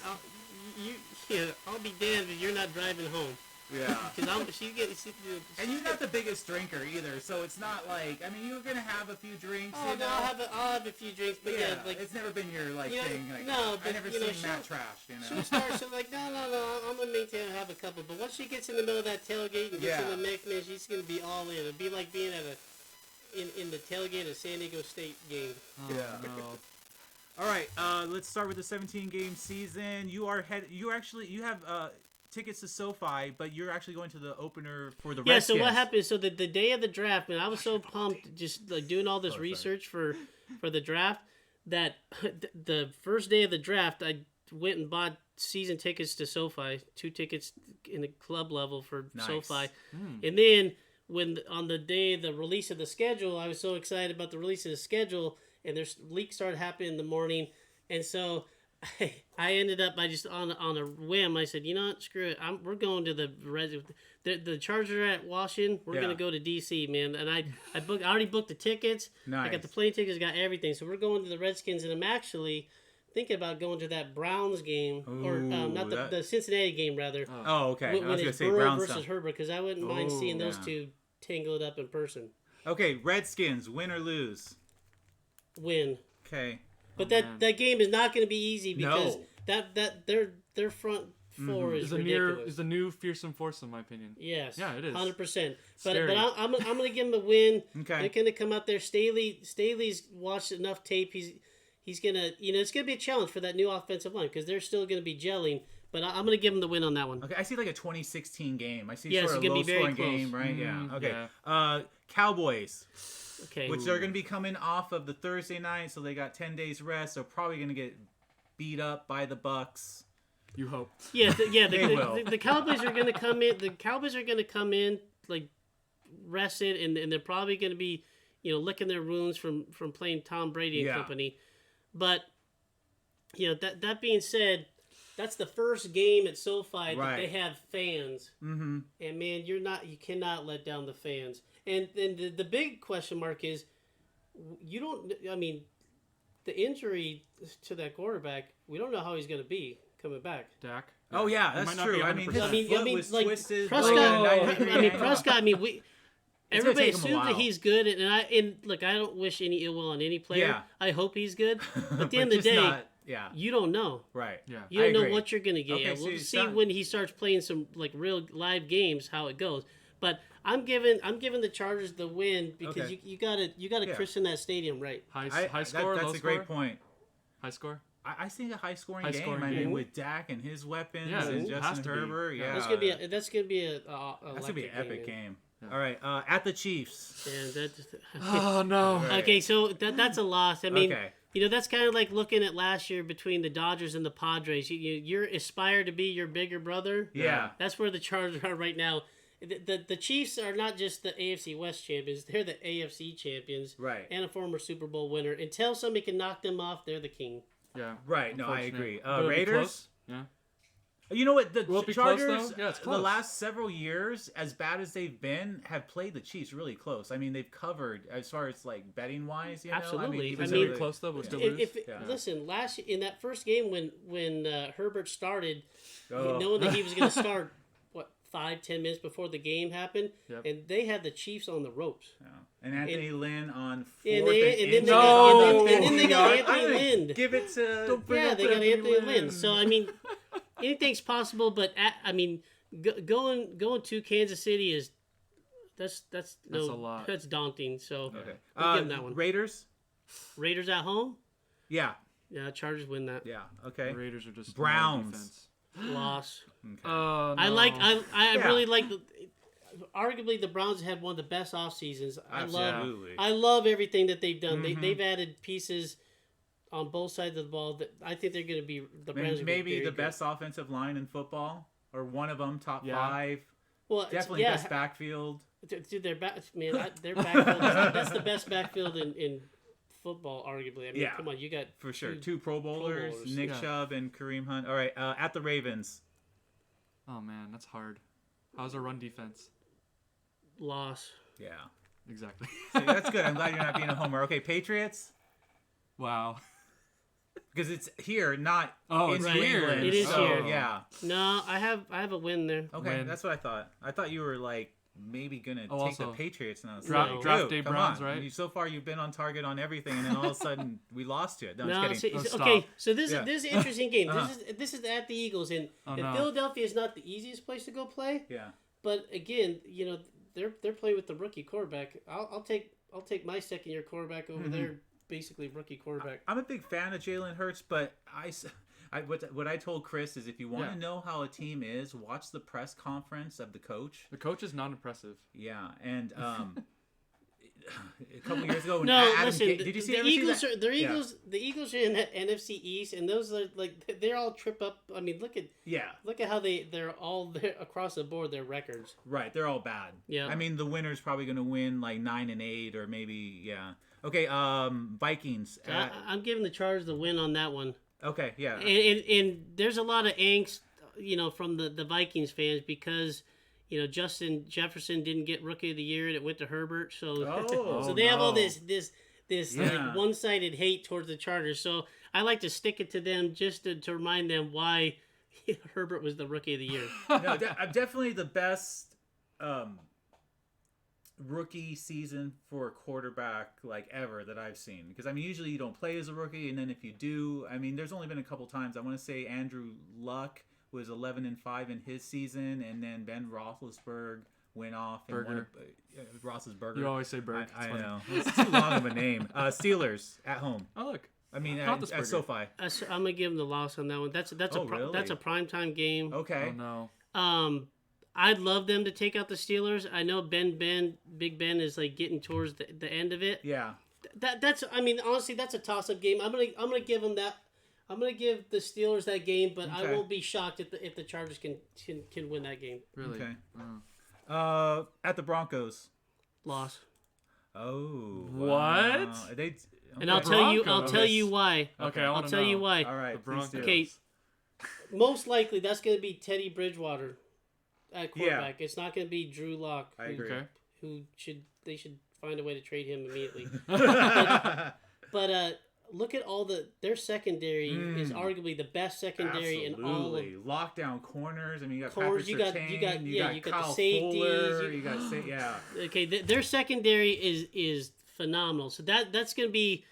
I'll be damned if you're not driving home. Yeah. And you're not the biggest drinker either, so it's not like, I mean, you're gonna have a few drinks. Oh no, I'll have a few drinks, but it's never been your thing. Like, no, but I never seen Matt trash. She'll start. She'll no, I'm gonna maintain and have a couple. But once she gets in the middle of that tailgate and gets in the mix, man, she's gonna be all in. It'd be like being at in the tailgate of San Diego State game. Oh, no. All right, let's start with the 17-game season. You have tickets to SoFi, but you're actually going to the opener for the Redskins. Yeah, so what happened? So the day of the draft, man, I was so pumped just doing all this research for the draft that the first day of the draft, I went and bought season tickets to SoFi, 2 tickets in the club level for SoFi. And then on the day of the release of the schedule, I was so excited about the release of the schedule, and there's leaks started happening in the morning, and so I ended up, on a whim, I said, you know what, screw it. We're going to the Chargers are at Washington. We're going to go to D.C., man. And I already booked the tickets. Nice. I got the plane tickets, got everything. So we're going to the Redskins, and I'm actually thinking about going to that Browns game. The Cincinnati game, rather. Oh, okay. When I was going to say Burrow Browns versus Herbert, because I wouldn't mind seeing those two tangle it up in person. Okay, Redskins, win or lose? Win. Okay. But that game is not going to be easy because their front four is ridiculous. Is the new fearsome foursome, in my opinion. Yes. Yeah, it is. 100%. But I'm going to give him a win. Okay. They're going to come out there. Staley's watched enough tape. He's going to, it's going to be a challenge for that new offensive line because they're still going to be gelling. But I'm going to give him the win on that one. Okay, I see like a 2016 game. I see sort of a low-scoring game, right? Yeah. Okay. Yeah. Cowboys. Okay. Which they're going to be coming off of the Thursday night, so they got 10 days rest. So probably going to get beat up by the Bucks. You hope. Yeah, the Cowboys are going to come in. The Cowboys are going to come in like rested, and they're probably going to be, licking their wounds from playing Tom Brady and company. But that being said, that's the first game at SoFi that they have fans. Mm-hmm. And man, you cannot let down the fans. And the big question mark is, the injury to that quarterback, we don't know how he's going to be coming back. Dak. Oh yeah, that's true. I mean, his foot was twisted. Prescott. Everybody assumes that he's good, and I don't wish any ill will on any player. Yeah. I hope he's good. But at the end of the day, you don't know. Right. Yeah. You don't know what you're going to get. Okay, we'll see when he starts playing some real live games how it goes. But I'm giving the Chargers the win because you gotta christen that stadium right. High score, that's low a score? Great point. High score. I think a high-scoring game. I mean, with Dak and his weapons and Justin Herbert, that's gonna be an epic game. Yeah. All right, at the Chiefs. Yeah, oh no. Right. Okay, so that's a loss. I mean, that's kind of like looking at last year between the Dodgers and the Padres. You're aspire to be your bigger brother. Yeah, that's where the Chargers are right now. The Chiefs are not just the AFC West champions; they're the AFC champions, right? And a former Super Bowl winner. Until somebody can knock them off, they're the king. Yeah, right. No, I agree. Raiders. Yeah. You know what? The Chargers, close, yeah, it's close. The last several years, as bad as they've been, have played the Chiefs really close. I mean, they've covered as far as like betting wise. Absolutely. I mean, close though, but still lose. Listen, last year, in that first game when Herbert started, knowing that he was going to start 5-10 minutes before the game happened, and they had the Chiefs on the ropes. Yeah. And Anthony Lynn on 4th and then they got Anthony Lynn. Give it to they got Anthony Lynn. So I mean, anything's possible. But going to Kansas City is that's a lot. That's daunting. So okay, give them that one. Raiders at home. Yeah, Chargers win that. Yeah, okay. The Raiders are just Browns. Loss. Okay. No. I really like arguably the Browns had one of the best off seasons. I love everything that they've done. Mm-hmm. They've added pieces on both sides of the ball that I think they're going to be the Browns. Maybe the best offensive line in football, or one of them, top 5. Well, definitely best backfield. Dude, their backfield. That's the best backfield in football, arguably. I mean, come on, you got for sure 2 Pro Bowlers, Nick Chubb and Kareem Hunt. All right, at the Ravens. Oh man, that's hard. How's our run defense? Loss. Yeah, exactly. See, that's good. I'm glad you're not being a homer. Okay, Patriots. Wow. Because it's here, not it's here. It is here. Yeah. No, I have a win there. Okay, that's what I thought. I thought you were like maybe gonna take the Patriots now. Draft day Browns, right? So far you've been on target on everything, and then all of a sudden we lost you. No, I'm just kidding. Okay, so this is an interesting game. This is at the Eagles, and Philadelphia is not the easiest place to go play. Yeah. But again, they're playing with the rookie quarterback. I'll take my second-year quarterback over their basically rookie quarterback. I'm a big fan of Jalen Hurts, but what I told Chris is if you want to know how a team is, watch the press conference of the coach. The coach is not impressive. Yeah, and a couple years ago, did you see the Eagles? The Eagles are in the NFC East, and those are they're all trip up. I mean, look at how they're all there across the board. Their records, right? They're all bad. Yeah, I mean, the winner's probably going to win like 9-8 or maybe Okay, Vikings. I'm giving the Chargers the win on that one. Okay, yeah. And there's a lot of angst, from the Vikings fans because, Justin Jefferson didn't get Rookie of the Year and it went to Herbert. So they have all this like one-sided hate towards the Chargers. So I like to stick it to them just to remind them why Herbert was the Rookie of the Year. No, definitely the best rookie season for a quarterback ever that I've seen, because I mean usually you don't play as a rookie, and then if you do, I mean there's only been a couple times. I want to say Andrew Luck was 11-5 in his season, and then Ben Roethlisberger went off and won Roethlisberger. You always say Berg. I know it's too long of a name. Steelers at home. Oh look, I mean at SoFi. I'm gonna give them the loss on that one. That's a primetime game. Okay. Oh no. I'd love them to take out the Steelers. I know Big Ben is getting towards the end of it. Yeah. That's honestly that's a toss-up game. I'm gonna give them that. I'm gonna give the Steelers that game, but I won't be shocked if the Chargers can win that game. Really? Okay. At the Broncos. Loss. Oh. What? Wow. And I'll tell you why. Okay, I'll tell you why. All right. Okay. Most likely that's gonna be Teddy Bridgewater at quarterback. It's not going to be Drew Lock. I agree. They should find a way to trade him immediately. but look at their secondary is arguably the best secondary in all of lockdown corners. I mean, you got corners. Patrick You got Kyle the safeties. Fuller, you got Okay, their secondary is phenomenal. So that's going to be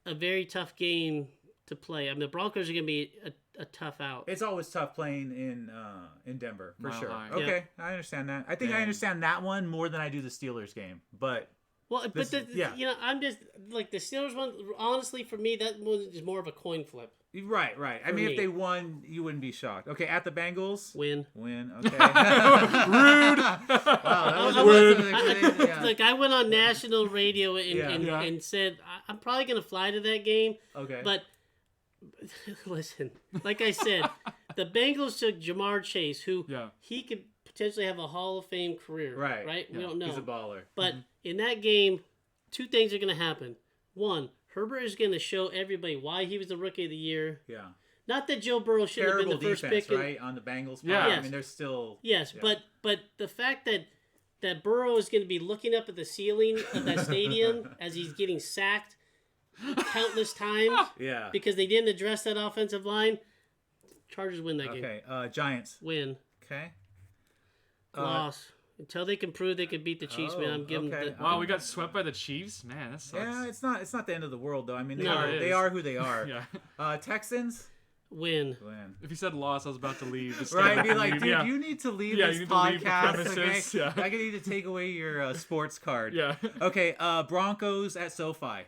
a very tough game to play. I mean, the Broncos are going to be a tough out. It's always tough playing in Denver for Mile sure. high. Okay, I understand that. I think I understand that one more than I do the Steelers game, but. Well, I'm just like the Steelers one. Honestly, for me, that one is more of a coin flip. Right. I mean, if they won, you wouldn't be shocked. Okay, at the Bengals, Win. Okay. Rude. Wow, that was yeah. Like I went on national radio and said I'm probably gonna fly to that game. Okay. But listen, like I said, the Bengals took Jamar Chase, who he could potentially have a Hall of Fame career. Right. We don't know. He's a baller. But in that game, two things are going to happen. One, Herbert is going to show everybody why he was the Rookie of the Year. Yeah. Not that Joe Burrow should have been the first defense, pick. Right, on the Bengals. Yeah. Yes. I mean, they're still. Yes, yeah. but the fact that Burrow is going to be looking up at the ceiling of that stadium as he's getting sacked countless times. Yeah. Because they didn't address that offensive line. Chargers win that game. Okay. Giants. Win. Okay. Loss. Until they can prove they could beat the Chiefs, man, I'm giving them the... Wow, we got swept by the Chiefs? Man, that sucks. Yeah, it's not the end of the world, though. I mean, they are who they are. Yeah. Texans? Win. If you said loss, I was about to leave. Right, be like, dude, you need to leave this podcast. To leave the premises. Okay? I need to take away your sports card. Yeah. Okay, Broncos at SoFi.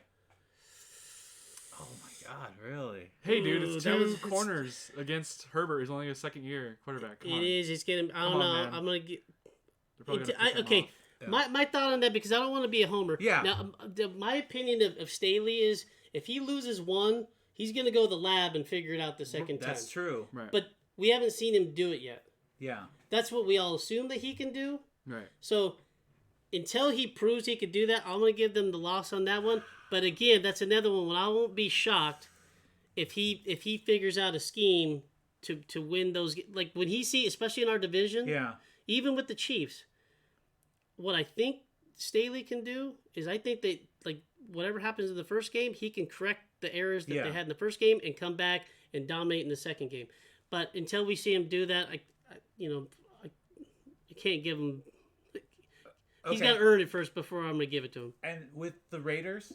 Oh, my God, really? Hey, dude, it's two corners against Herbert, who's only a second-year quarterback. Come on. It is. It's getting... I don't know. Man. I'm going to get... Okay, my thought on that, because I don't want to be a homer. Yeah. Now, my opinion of Staley is if he loses one, he's going to go to the lab and figure it out the second time. That's true. Right. But we haven't seen him do it yet. Yeah. That's what we all assume that he can do. Right. So until he proves he could do that, I'm going to give them the loss on that one. But again, that's another one when I won't be shocked if he figures out a scheme to win those. Like when he especially in our division. Yeah. Even with the Chiefs. What I think Staley can do is I think that like whatever happens in the first game, he can correct the errors that they had in the first game and come back and dominate in the second game. But until we see him do that, I can't give him. He's got to earn it first before I'm going to give it to him. And with the Raiders,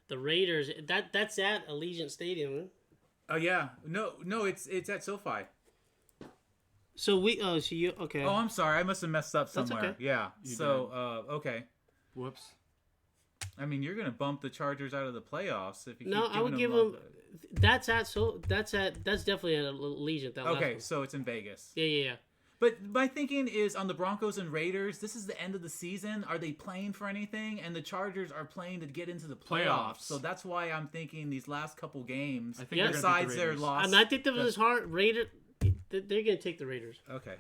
that's at Allegiant Stadium. Huh? Oh yeah, no, it's at SoFi. So you okay? Oh, I'm sorry, I must have messed up somewhere. That's okay. Yeah. Okay. Whoops. I mean, you're gonna bump the Chargers out of the playoffs if you. No, I would give them. That's definitely at Allegiant. Okay, so it's in Vegas. Yeah. But my thinking is on the Broncos and Raiders, this is the end of the season. Are they playing for anything? And the Chargers are playing to get into the playoffs. So that's why I'm thinking these last couple games, besides their loss. And I think that was hard. They're going to take the Raiders. Okay.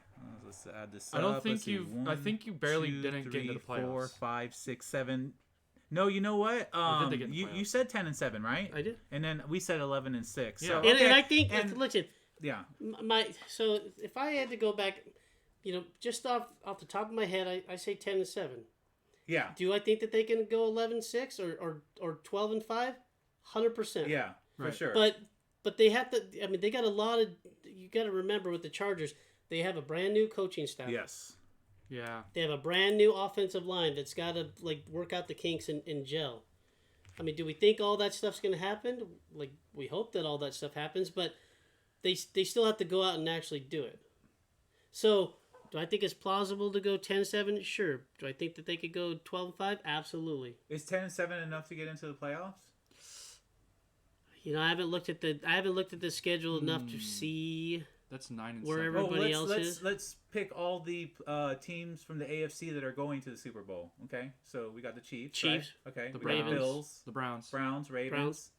Let's add this up. I think you barely didn't get into the playoffs. 4, 5, 6, 7. No, you know what? You said 10-7, right? I did. And then we said 11-6. Yeah. So, and I think, listen. Yeah. So if I had to go back, just off the top of my head, I say 10-7. Yeah. Do I think that they can go 11-6 or 12-5? 100%. Yeah, for sure. But they have to. I mean, they got a lot of. You got to remember with the Chargers, they have a brand new coaching staff. Yes. Yeah. They have a brand new offensive line that's got to work out the kinks and gel. I mean, do we think all that stuff's going to happen? Like, we hope that all that stuff happens, but they still have to go out and actually do it. So, do I think it's plausible to go 10-7? Sure. Do I think that they could go 12-5? Absolutely. Is 10-7 enough to get into the playoffs? I haven't looked at the schedule enough to see. That's 9-7. Where everybody else is. Let's pick all the teams from the AFC that are going to the Super Bowl. Okay, so we got the Chiefs. Right? Okay, the Ravens, Bills, the Browns, Ravens.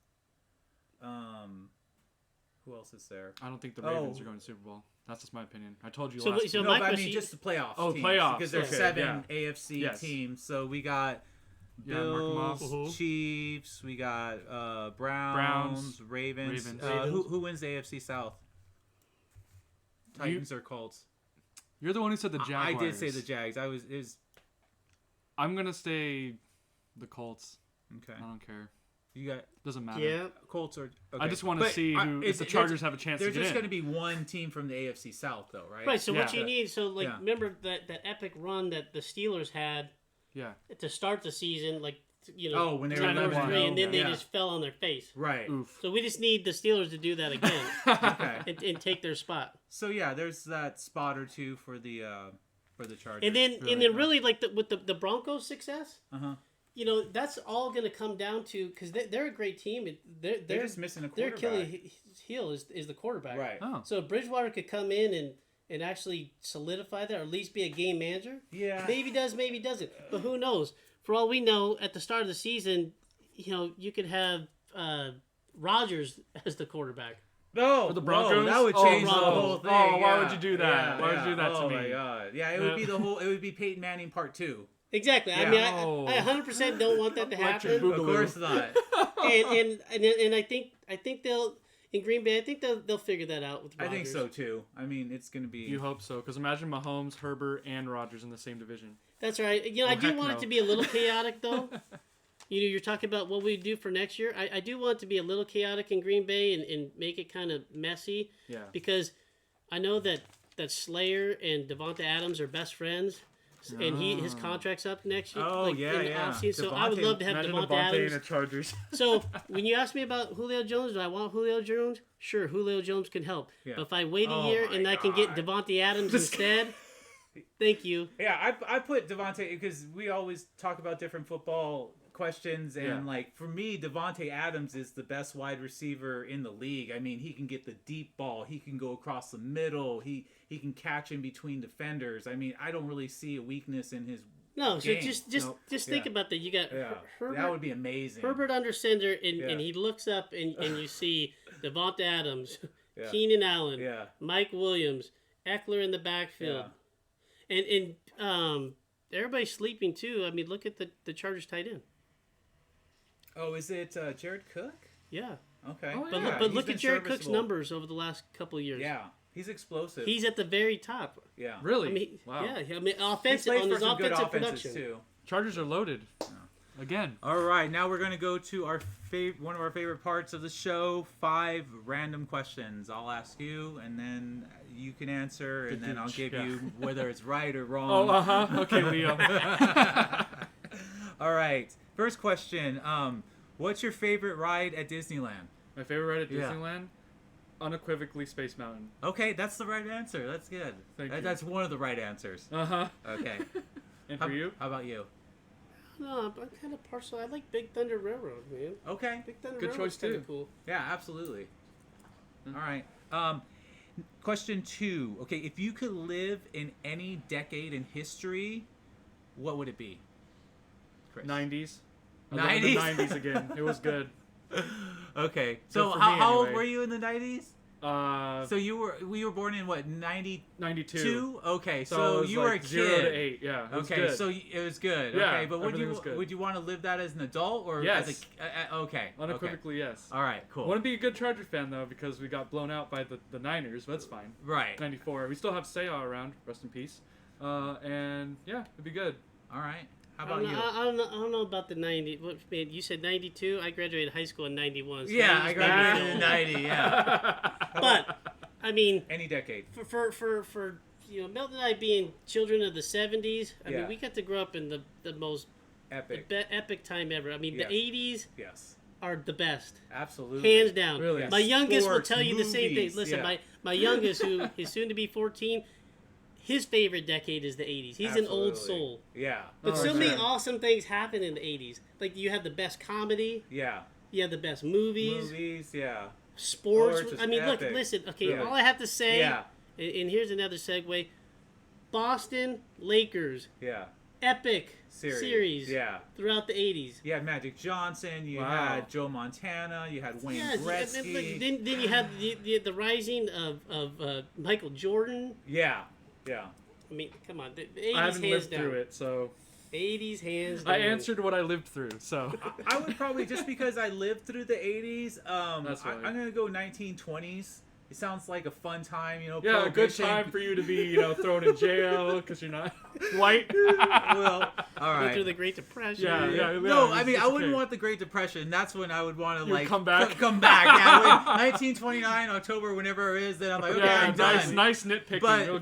Who else is there? I don't think the Ravens are going to the Super Bowl. That's just my opinion. I told you last week. So no, but I mean just the playoffs. Oh, teams, playoffs. Because there's 7 AFC teams. So we got Bills, Chiefs. We got Browns, Ravens. Who wins the AFC South? Titans or Colts? You're the one who said the Jaguars. I did say the Jags. I'm gonna say the Colts. Okay. I don't care. You got doesn't matter. Yeah, Colts are. Okay. I just want to see if the Chargers have a chance to get in. There's just going to be one team from the AFC South, though, right? Right. So what you need, remember that epic run that the Steelers had. Yeah. To start the season, like Oh, when they were number down 3, and then 1-0. they Yeah. just fell on their face. Right. Oof. So we just need the Steelers to do that again Okay. and take their spot. So yeah, there's that spot or two for the Chargers. And then really like with the Broncos' success, Uh-huh. that's all going to come down to because they're a great team. And they're just missing a Their quarterback. Achilles heel is the quarterback. Right. Oh. So Bridgewater could come in and actually solidify that, or at least be a game manager. Yeah. Maybe does, maybe doesn't. But who knows? For all we know, at the start of the season, you could have Rodgers as the quarterback. No, For the Broncos? that would change the Broncos. whole thing. Oh, why yeah. would you do that? Why would you do that to oh me? Oh my god. Yeah, it would be it would be Peyton Manning part 2. Exactly. Yeah. I mean, Oh. I 100% don't want that to Electric happen. boogaloo. Of course not. and I think they'll in Green Bay. I think they'll figure that out with I Rodgers. think so too. I mean, it's going to be You hope so, because imagine Mahomes, Herbert, and Rodgers in the same division. That's right. I do heck want no. it to be a little chaotic though. You're talking about what we do for next year. I do want it to be a little chaotic in Green Bay and make it kind of messy. Yeah. Because I know that Slayer and Devonta Adams are best friends, and his contract's up next year. Oh, yeah, in the yeah. offseason. So I would Devontae- love to have Imagine Devonta Devontae Adams. and the Chargers. So when you ask me about Julio Jones, do I want Julio Jones? Sure, Julio Jones can help. Yeah. But if I wait a Oh year my and I can get God. Devonta Adams instead, thank you. Yeah, I put Devontae because we always talk about different football questions, and Yeah. like for me, Devontae Adams is the best wide receiver in the league. I mean, he can get the deep ball, he can go across the middle, he can catch in between defenders. I mean, I don't really see a weakness in his No, so game. just Nope. think Yeah. about that. You got Yeah, Herbert. that would be amazing. Herbert under center, and Yeah. he looks up, and you see Devonta Adams, Yeah. Keenan Allen, Yeah. Mike Williams, Eckler in the backfield, and everybody's sleeping too. I mean, look at the Chargers tight end. Oh, is it Jared Cook? Yeah, Okay. Oh, but yeah. but He's look been at Jared Cook's serviceable. numbers over the last couple of years. Yeah, he's explosive. He's at the very top. yeah. Really? I mean, wow. yeah. I mean, He offensive plays on for his some good offensive offenses production. too. Chargers are loaded. Again. All right, now we're going to go to our one of our favorite parts of the show, 5 random questions. I'll ask you, and then you can answer, and then I'll Gooch, give yeah. you whether it's right or wrong. Oh, uh-huh. Okay, Leo. All right, first question. What's your favorite ride at Disneyland? My favorite ride at Yeah. Disneyland? Unequivocally Space Mountain. Okay, that's the right answer. That's good. Thank you. That's one of the right answers. Uh-huh. Okay. And for you? How about you? No, I'm kind of partial. I like Big Thunder Railroad, man. Okay. Big Thunder Good Railroad's choice, kinda too. Cool. Yeah, absolutely. All right. Question 2. Okay, if you could live in any decade in history, what would it be? Chris. 90s. I 90s? love the 90s again. It was good. Okay. So for how, me, how old anyway. were you in the 90s? So we were born in what, 92? 92. Okay. So, So it was you were a like kid. 0 to 8. Yeah. It was Okay, good. so it was good. Yeah, Okay, but everything was good. would you want to live that as an adult or Yes. as a okay? Unequivocally, yes. Okay. All right, I cool. want to be a good Charger fan, though, because we got blown out by the Niners, but that's fine. Right. 94. We still have Seiya around. Rest in peace. And, yeah, it'd be good. All right. How I about don't, you? know, I don't know about the 90. What, man, you said 92. I graduated high school in 91. So Yeah, 90's I maybe graduated in old. 90, yeah. But I mean, Any decade. for Milton and I being children of the 70s, I Yeah. mean, we got to grow up in the most Epic. epic time ever. I mean, Yes. the 80s Yes. are the best. Absolutely. Hands down. Really? Yes. My youngest Sports, will tell you the same thing. movies, Listen, yeah. my youngest, who is soon to be 14, his favorite decade is the 80s. He's an old Absolutely. soul. Yeah. But Oh, so many sure. awesome things happen in the 80s. Like, you have the best comedy, Yeah. you have the best movies, Movies, yeah. sports. Sports is I mean, epic. look, listen, okay, Yeah. all I have to say, Yeah. and here's another segue, Boston Lakers, Yeah. epic Series. series Yeah. throughout the 80s. You had Magic Johnson, you Wow. had Joe Montana, you had Wayne Yeah, Gretzky. then you have the rising of Michael Jordan. Yeah. Yeah. I mean, come on, the 80s I haven't hands lived down. through it, so 80s hands down. I answered what I lived through, so. I would probably, just because I lived through the 80s, That's right. I'm going to go 1920s. It sounds like a fun time, Yeah, a good time for you to be, thrown in jail because you're not white. Well, all right. Went through the Great Depression. Yeah. No, I mean, I wouldn't want the Great Depression. That's when I would want to, come back. Come back. Yeah, 1929, October, whenever it is, then I'm like, okay, I'm done. Nice nitpicking. But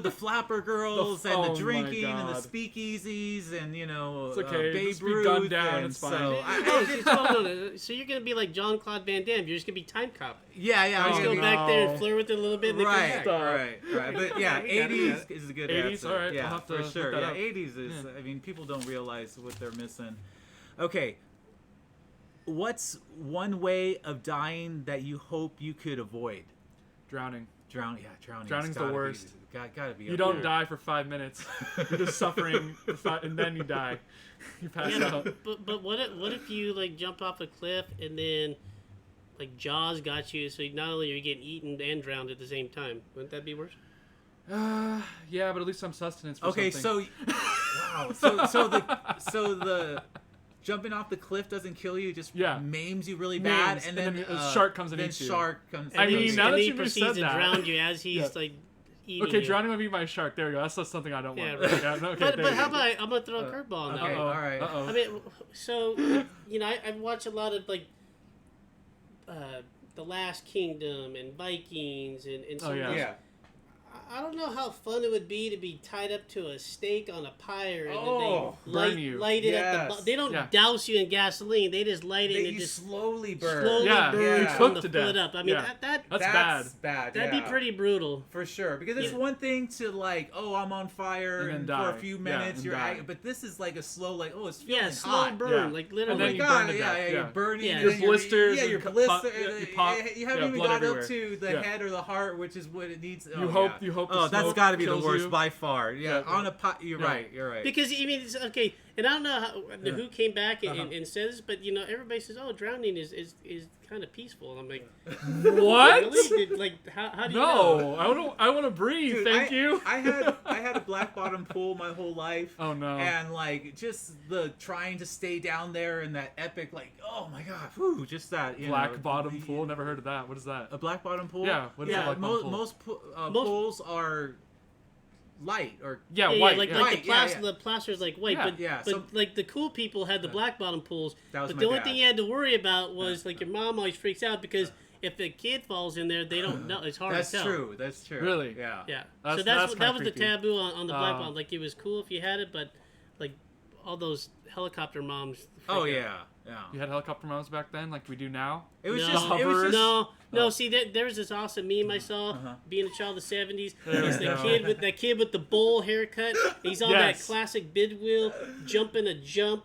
the flapper girls and the drinking and the speakeasies and, it's okay. Babe Just Ruth. Be gunned down. It's fine. So you're going to be like Jean-Claude Van Damme. You're just going to be time cop. Yeah. Just go back there and flirt with it a little bit. And Right. But yeah, 80s is a good 80s, answer. all right. Yeah, I'll have to for sure. look that Yeah, up. 80s is. Yeah. I mean, people don't realize what they're missing. Okay. What's one way of dying that you hope you could avoid? Drowning. Drowning. Drowning's the worst. Gotta be. You don't die for 5 minutes. You're just suffering, and then you die. You pass out. But what if you like jump off a cliff and then like Jaws got you, so not only are you getting eaten and drowned at the same time? Wouldn't that be worse? Yeah, but at least some sustenance. For Okay, something. wow. So the jumping off the cliff doesn't kill you, it just maims you really bad, and then a shark comes and eats you. I mean, now that you just said to that, drown you as he's like eating. Okay, you. drowning would be my shark. There we go. That's something I don't want. Right. Yeah, okay, but how about I'm gonna throw a curveball on that. Okay, all right. I mean, so I watch a lot of like The Last Kingdom and Vikings and some of those. Yeah. I don't know how fun it would be to be tied up to a stake on a pyre and burn then you. light it at the. They don't douse you in gasoline. They just light it and just slowly burn. Slowly burn you from cook the to death. foot up. I mean, That's bad. That'd be pretty brutal. For sure, because it's one thing to like, I'm on fire and for a few minutes but this is like a slow it's feeling slow hot. burn, like literally. And then Oh my God, you're burning. Yeah. Your blisters. Your and blisters. You haven't even got everywhere. up to the head or the heart, which is what it needs. You hope. Oh, that's got to be the worst you. by far. Yeah, on a pot. You're right. Because I mean, it's okay, and I don't know who came back and says, but everybody says, drowning is kind of peaceful. And I'm like, what? Really? How do you know? I want to breathe. Dude, Thank you. I had a black bottom pool my whole life. Oh no. And like just the trying to stay down there in that epic oh my God, just that black bottom pool. Never heard of that. What is that? A black bottom pool? Yeah. What is a black bottom pool? Most pools are light or white. The plaster is like white, but like the cool people had the black bottom pools. But the only thing you had to worry about was like your mom always freaks out because if the kid falls in there, they don't know. It's hard to tell. That's true. Really? Yeah. Yeah. That was creepy. the taboo on the black bottom. Like it was cool if you had it, but like all those helicopter moms. Oh yeah. You had helicopter moms back then, like we do now. It was No. See, there's this awesome meme I saw. Being a child of the '70s, it's the kid with the bowl haircut. He's on that classic bid wheel, jumping a jump,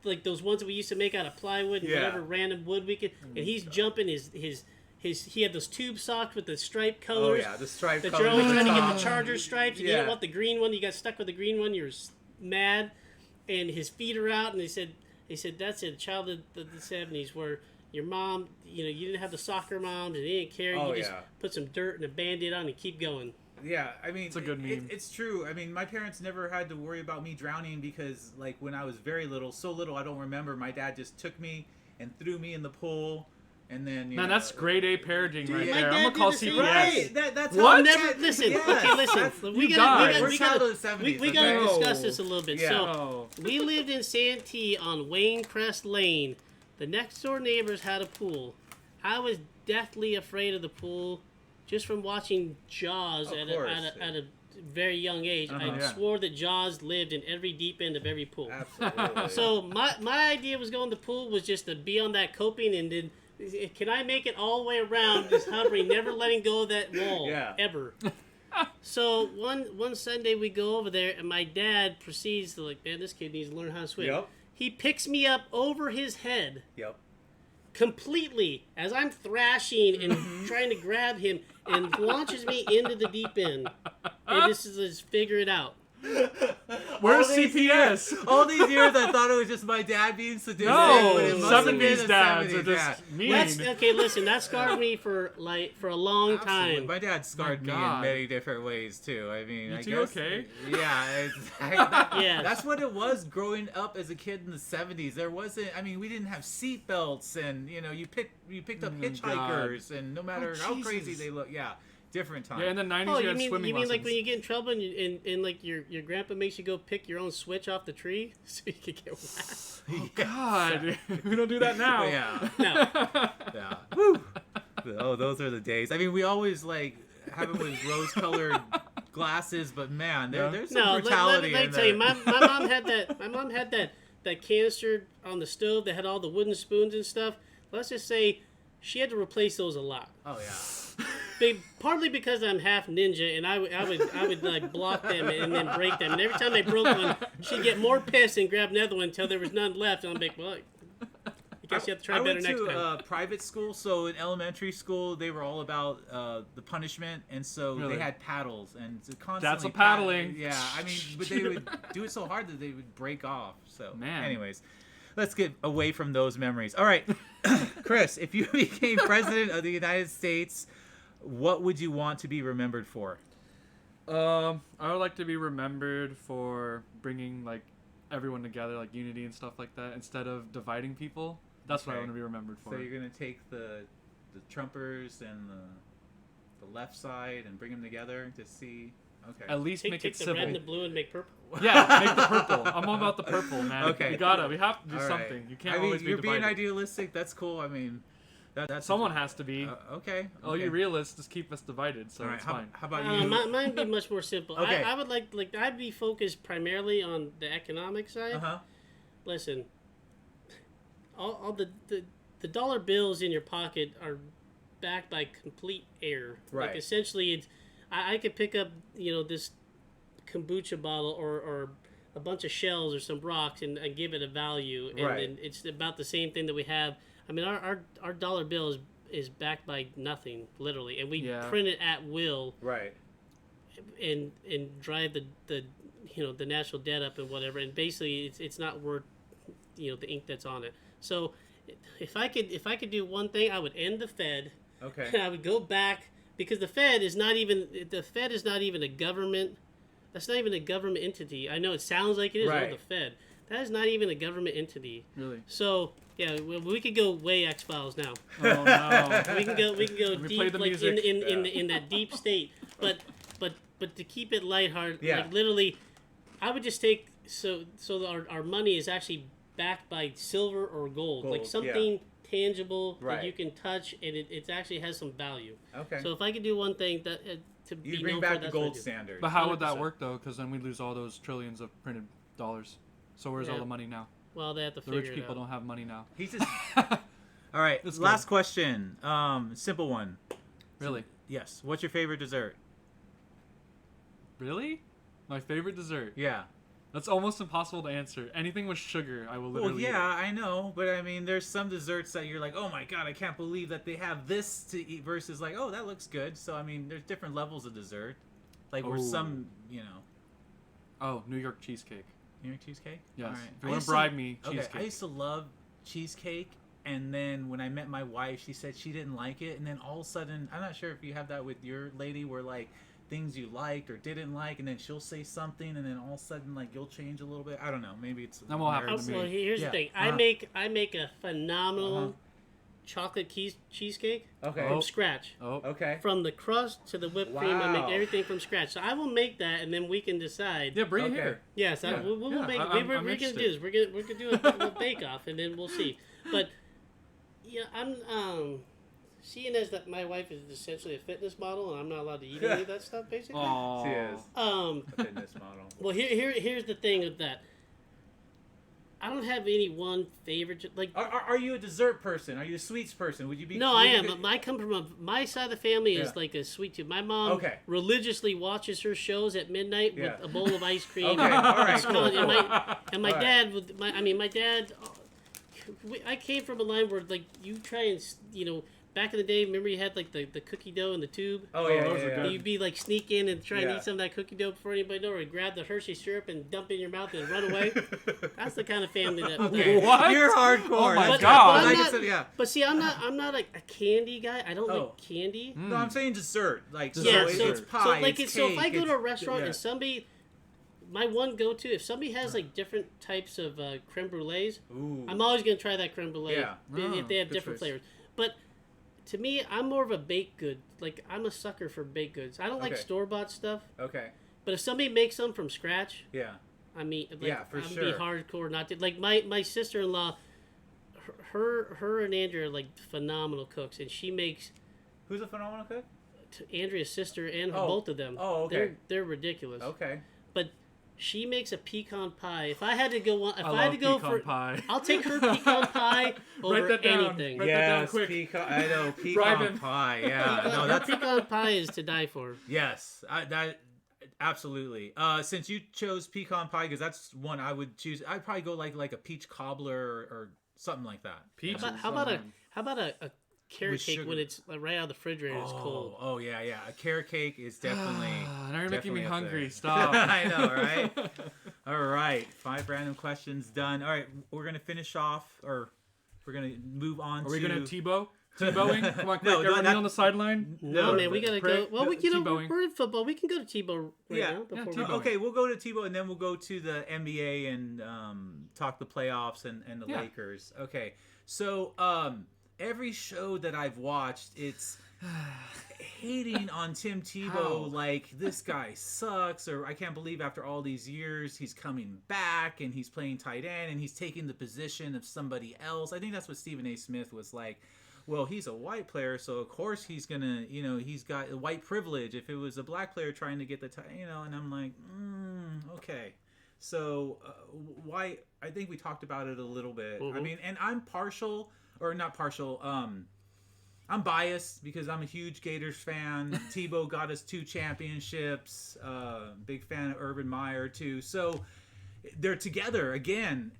like those ones that we used to make out of plywood and whatever random wood we could. And he's jumping his. He had those tube socks with the stripe colors. Oh yeah, the stripe that colors. you're always trying to get the Charger stripes. And you don't want the green one. You got stuck with the green one. You're mad. And his feet are out. And they said that's a child of the '70s where your mom, you didn't have the soccer moms and they didn't care. You just put some dirt and a Band-Aid on and keep going. Yeah, I mean, it's a good meme. It's true. I mean, my parents never had to worry about me drowning because, like, when I was very little, so little I don't remember, my dad just took me and threw me in the pool. And then, man, that's grade A parenting right there. I'm gonna call CPS. Right. That's what? Listen. We gotta discuss this a little bit. Yeah. So we lived in Santee on Wayne Crest Lane. The next door neighbors had a pool. I was deathly afraid of the pool, just from watching Jaws at a very young age. I swore that Jaws lived in every deep end of every pool. Absolutely. So my idea was going to the pool was just to be on that coping and then. Can I make it all the way around, just hovering, never letting go of that wall, ever? So one Sunday we go over there, and my dad proceeds to man, this kid needs to learn how to swim. Yep. He picks me up over his head, completely, as I'm thrashing and trying to grab him, and launches me into the deep end. And this is let's figure it out. Where's CPS? All these years, I thought it was just my dad being sadistic. No, but it must have been 70s the dads 70s, are just mean. Okay, listen, that scarred me for a long Absolutely. time. My dad scarred me in God. many different ways too. I mean, You I two guess. okay? Yeah, Yes. that's what it was growing up as a kid in the 70s. There wasn't. I mean, we didn't have seat belts, and you picked up hitchhikers, and no matter how crazy they look, different time. Yeah, in the 90s Oh, you you had mean swimming like lessons. when you get in trouble and like your grandpa makes you go pick your own switch off the tree so you could get whacked? Oh, God. We don't do that now. Yeah. No. Yeah. Woo. Oh, those are the days. I mean, we always have it with rose-colored glasses, but man, there's some brutality let me in tell there. you, my mom had that. My mom had that canister on the stove that had all the wooden spoons and stuff. Let's just say she had to replace those a lot. Oh yeah. Partly because I'm half ninja, and I would like block them and then break them. And every time I broke one, she'd get more pissed and grab another one until there was none left. And I'm like, well, I guess you have to try better next time. I went to private school, so in elementary school they were all about the punishment, and so Really? they had paddles and constantly. That's a paddling. Yeah, I mean, but they would do it so hard that they would break off. So, Man. anyways, let's get away from those memories. All right, Chris, if you became president of the United States, what would you want to be remembered for? I would like to be remembered for bringing like everyone together, like unity and stuff like that, instead of dividing people. That's what I Okay. want to be remembered for. So you're gonna take the Trumpers and the left side and bring them together to see. Okay. At least Take make it the civil. red and the blue and make purple. Yeah, make the purple. I'm all about the purple, man. Okay. We have to do All right. something. You can't I mean, always be you're divided. being idealistic. That's cool. I mean, that's Someone has to be. okay. All you realists just keep us divided, so All right. it's How, fine. how about you? Mine would be much more simple. Okay. I would like I'd be focused primarily on the economic side. Uh-huh. Listen, all the dollar bills in your pocket are backed by complete air. Right. Like essentially, it's I could pick up this kombucha bottle or a bunch of shells or some rocks and give it a value, and Right. then it's about the same thing that we have. I mean, our dollar bill is backed by nothing, literally, and we print it at will. Right. And drive the the national debt up and whatever, and basically it's not worth the ink that's on it. So if I could do one thing, I would end the Fed. Okay. And I would go back, because the Fed is not even a government. That's not even a government entity. I know it sounds like it is. Right. The Fed. That is not even a government entity. Really? So yeah, we could go way X-Files now. Oh no. We can go me deep, play the like music. in that deep state. But to keep it lighthearted, like literally, I would just take so our money is actually backed by silver or gold, like something tangible that you can touch, and it actually has some value. Okay. So if I could do one thing that to be You bring known back for, the that's what I gold do. standard. But how would that 100%. work though? Because then we lose all those trillions of printed dollars. So where's all Yeah. the money now? Well, they have to The figure rich it people out. don't have money now. He's just. All right. Let's Last go. question. Simple one. Really? Yes. What's your favorite dessert? Really? My favorite dessert. Yeah. That's almost impossible to answer. Anything with sugar, I will Well, literally. yeah, I know, but I mean, there's some desserts that you're like, oh my god, I can't believe that they have this to eat, versus like, oh, that looks good. So I mean, there's different levels of dessert. Like where Oh. some, Oh, New York cheesecake. New York cheesecake. Yes. All right. If you I want used to bribe me, Okay, cheesecake. I used to love cheesecake, and then when I met my wife, she said she didn't like it, and then all of a sudden, I'm not sure if you have that with your lady, where like things you liked or didn't like, and then she'll say something, and then all of a sudden like you'll change a little bit. I don't know. Maybe it's. That won't happen Oh, to me. well, here's Yeah. the thing. Uh-huh. I make a phenomenal chocolate cheesecake Okay. from scratch. Oh. Okay. From the crust to the whipped cream, I make Wow. everything from scratch. So I will make yeah, and then we can decide. Yeah, bring Okay. it here. Yes, Yeah. we'll Yeah, make. I'm We're gonna do interested. this. We're gonna do a little bake off, and then we'll see. But yeah, I'm seeing as that my wife is essentially a fitness model, and I'm not allowed to eat any of that stuff, basically. Aww. She is a fitness model. Well, here's the thing with that. I don't have any one favorite. Like, Are you a dessert person? Are you a sweets person? Would you be? no, I am. I come from my side of the family is Yeah. like a sweet tooth. My mom Okay. religiously watches her shows at midnight Yeah. with a bowl of ice cream. Okay, all right, and cool, and my, cool. and my All right. dad would. My dad. I came from a line where like you try and back in the day, remember you had like the cookie dough in the tube? Oh yeah, those are yeah. good. You'd be like sneak in and try and Yeah. eat some of that cookie dough before anybody know, or grab the Hershey syrup and dump it in your mouth and run away. That's the kind of family that. Okay. What? You're hardcore. Oh my That's God. right. But I'm I just- yeah. But see, I'm not like a candy guy. I don't Oh. like candy. No, I'm saying dessert. Like Yeah, so so, it's pie. so like it's so if cake, I go to a it's- restaurant yeah. and somebody, my one go-to, if somebody has like different types of creme brulees, Ooh. I'm always gonna try that creme brulee. Yeah. If they have good different choice. flavors. But to me, I'm more of a baked good. Like I'm a sucker for baked goods. I don't like Okay. store-bought stuff. Okay. But if somebody makes them from scratch, Yeah. I mean, like, Yeah, for I'm sure. be hardcore not to like my sister-in-law. Her and Andrea are like phenomenal cooks, and she makes Who's a phenomenal cook? Andrea's sister and Oh. both of them. Oh, okay. They're ridiculous. Okay. But she makes a pecan pie. If I had to go one, if I I, had love to go pecan for, pie. I'll take her pecan pie over that down. anything. Write that down Yes, quick. pecan. I know Bribe pecan him. pie. Yeah. No, Her that's pecan pie is to die for. yes. That absolutely. Since you chose pecan pie, because that's one I would choose. I'd probably go like a peach cobbler or something like that. Peaches. How about a carrot With cake sugar. when it's like, right out of the refrigerator? It's cold. Oh yeah, yeah. A carrot cake is definitely. Now you're making me definitely up hungry. there. Stop. I know, right? All right, 5 random questions done. All right, we're gonna finish off, or we're gonna move on. Are we to... gonna Tebow? Tebowing? Come on, quick. No, Everybody not- on the sideline. No, man, we gotta go. prick. Well, we Tebowing. we're in football. We can go to Tebow right Yeah. now. Yeah, Before Tebow. we... Okay, we'll go to Tebow, and then we'll go to the NBA and talk the playoffs and the Yeah. Lakers. Okay, so every show that I've watched, it's hating on Tim Tebow, How? like this guy sucks, or I can't believe after all these years he's coming back and he's playing tight end and he's taking the position of somebody else. I think that's what Stephen A. Smith was like. Well, he's a white player, so of course he's gonna, he's got white privilege. If it was a black player trying to get the, and I'm like, okay. So why? I think we talked about it a little bit. I mean, and I'm partial, or not partial. I'm biased because I'm a huge Gators fan. Tebow got us 2 championships. Big fan of Urban Meyer too. So they're together again.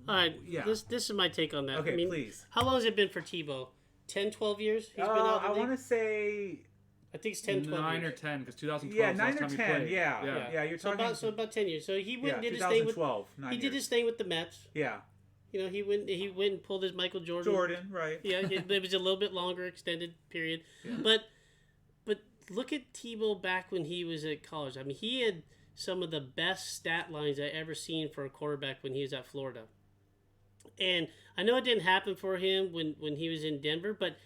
All right, Yeah. this is my take on that. Okay, I mean, please. How long has it been for Tebow? 10, 12 years? He's been out of the I league? want to say I think it's 10, 12 9 or years. 10, because 2012 yeah, was the 9 last or time he 10. played. Yeah. You're So talking about 10 years. So he went yeah, and did his thing with 2012. 9 he did years. his thing with the Mets. Yeah, He went and pulled his Michael Jordan. Jordan, right? Yeah, it was a little bit longer extended period. But look at Tebow back when he was at college. I mean, he had some of the best stat lines I ever seen for a quarterback when he was at Florida. And I know it didn't happen for him when he was in Denver, but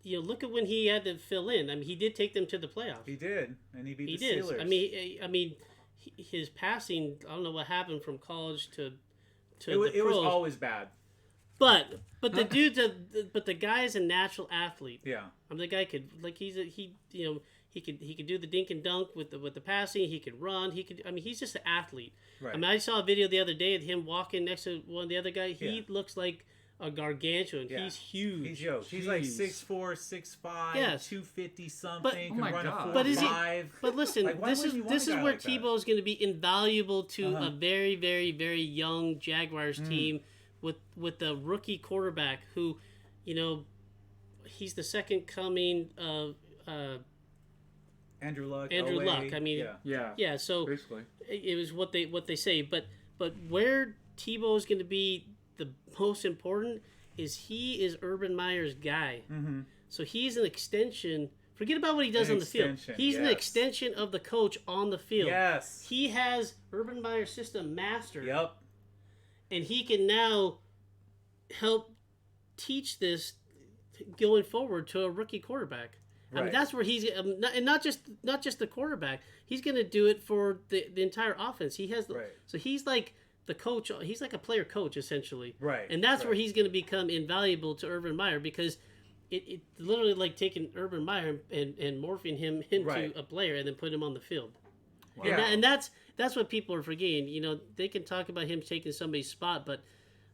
look at when he had to fill in. I mean, he did take them to the playoffs. He did, and he beat He the did. Steelers. I mean, his passing. I don't know what happened from college to it was the pros. always bad. But the dude's but the guy is a natural athlete. Yeah, The guy could he could do the dink and dunk with the passing. He could run. He's just an athlete. right. I mean, I saw a video the other day of him walking next to one of the other guys. He Yeah. looks like a gargantuan. Yeah. He's huge. He's yoked. He's like Jeez. 6'4", 6'5", Yes. 250 something. But- can Oh my run a God. 4 But is he- 5. But listen, Like, why this would is you want this a is guy where like that? Tebow is going to be invaluable to Uh-huh. a very, very, very young Jaguars team with a rookie quarterback who, he's the second coming of Andrew Luck. Andrew Elway, Luck. I mean, yeah. Yeah. yeah. So Basically. it was what they say, but where Tebow is going to be the most important is he is Urban Meyer's guy. Mm-hmm. So he's an extension. Forget about what he does An on the field. extension, He's an yes. extension of the coach on the field. Yes. He has Urban Meyer's system mastered, Yep. and he can now help teach this going forward to a rookie quarterback. I mean, Right. that's where he's and not just the quarterback. He's going to do it for the entire offense. He has Right. so he's like the coach. He's like a player coach essentially, Right. and that's right. where he's going to become invaluable to Urban Meyer because it literally like taking Urban Meyer and morphing him into Right. a player and then putting him on the field. Yeah. And that's what people are forgetting. They can talk about him taking somebody's spot, but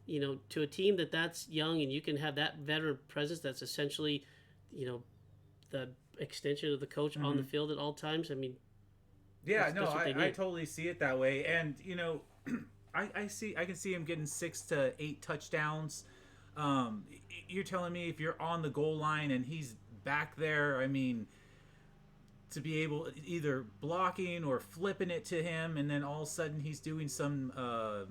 to a team that's young and you can have that veteran presence that's essentially, the extension of the coach on the field at all times. I mean, Yeah, That's what they I need. totally see it that way. And, I can see him getting 6 to 8 touchdowns. You're telling me if you're on the goal line and he's back there, I mean, to be able either blocking or flipping it to him, and then all of a sudden he's doing some I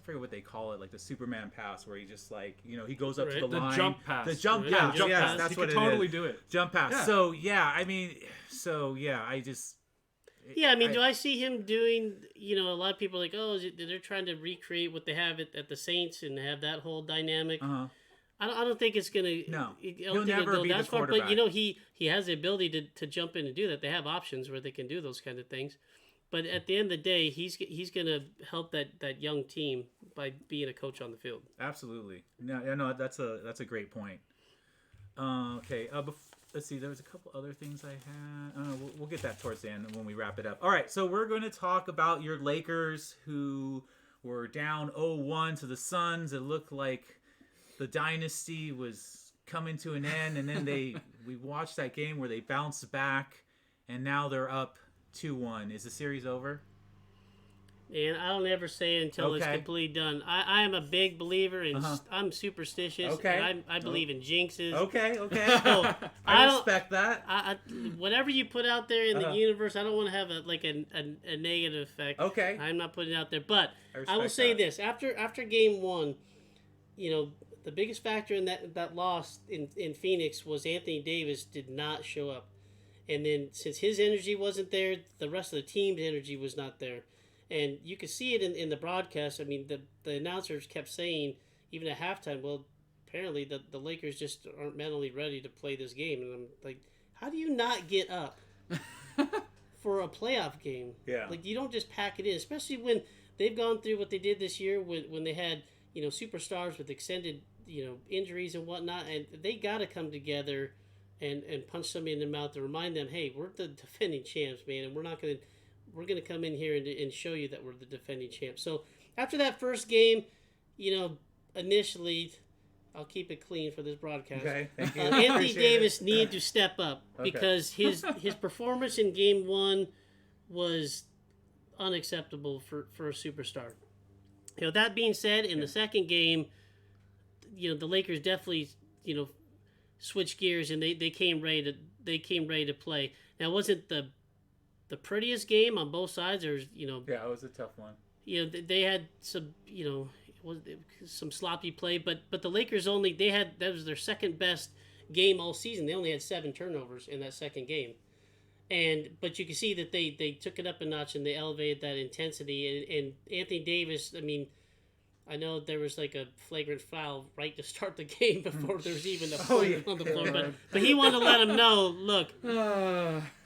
forget what they call it, like the Superman pass, where he just like, you know, he goes up to the line. Jump pass. The jump Yeah, pass. jump Yes, pass. that's He what could it totally is. do it. Jump pass. Yeah. So yeah, I mean, I just. Yeah, I mean, do I see him doing? You know, a lot of people are like, oh, they're trying to recreate what they have at the Saints and have that whole dynamic. Uh-huh. I don't think it's gonna. No, I don't he'll think never it'll be go the that far. But quarterback. you know, he has the ability to jump in and do that. They have options where they can do those kind of things. But at the end of the day, he's gonna help that young team by being a coach on the field. Absolutely. No, that's a great point. Okay. Let's see. There was a couple other things I had. We'll get that towards the end when we wrap it up. All right. So we're going to talk about your Lakers, who were down 0-1 to the Suns. It looked like the dynasty was coming to an end, and then we watched that game where they bounced back, and now they're up 2-1. Is the series over? And I don't ever say it until it's completely done. I am a big believer in. I'm superstitious. Okay. And I believe in jinxes. Okay. So, I respect that. Whatever you put out there in the universe, I don't want to have a negative effect. Okay. I'm not putting it out there, but I I will say that. this: after game one, you know, the biggest factor in that loss in Phoenix was Anthony Davis did not show up, and then since his energy wasn't there, the rest of the team's energy was not there. And you could see it in the broadcast. I mean, the announcers kept saying, even at halftime, well, apparently the Lakers just aren't mentally ready to play this game. And I'm like, how do you not get up for a playoff game? Yeah. Like, you don't just pack it in, especially when they've gone through what they did this year when they had, you know, superstars with extended, you know, injuries and whatnot. And they got to come together and punch somebody in the mouth to remind them, hey, we're the defending champs, man, and we're going to come in here and show you that we're the defending champs. So after that first game, you know, initially, I'll keep it clean for this broadcast. Okay, thank you. Anthony Davis needed to step up Okay. because his performance in game one was unacceptable for a superstar. You know, that being said, in the second game, you know, the Lakers definitely, you know, switched gears and they came ready to play. Now, it wasn't the prettiest game on both sides. There's, you know, Yeah, it was a tough one. you know, they had some, you know, some sloppy play, but the Lakers that was their second best game all season. They only had 7 turnovers in that second game, but you can see that they took it up a notch and they elevated that intensity. And Anthony Davis, I mean, I know there was like a flagrant foul right to start the game before there was even a point on the floor, but he wanted to let him know, look,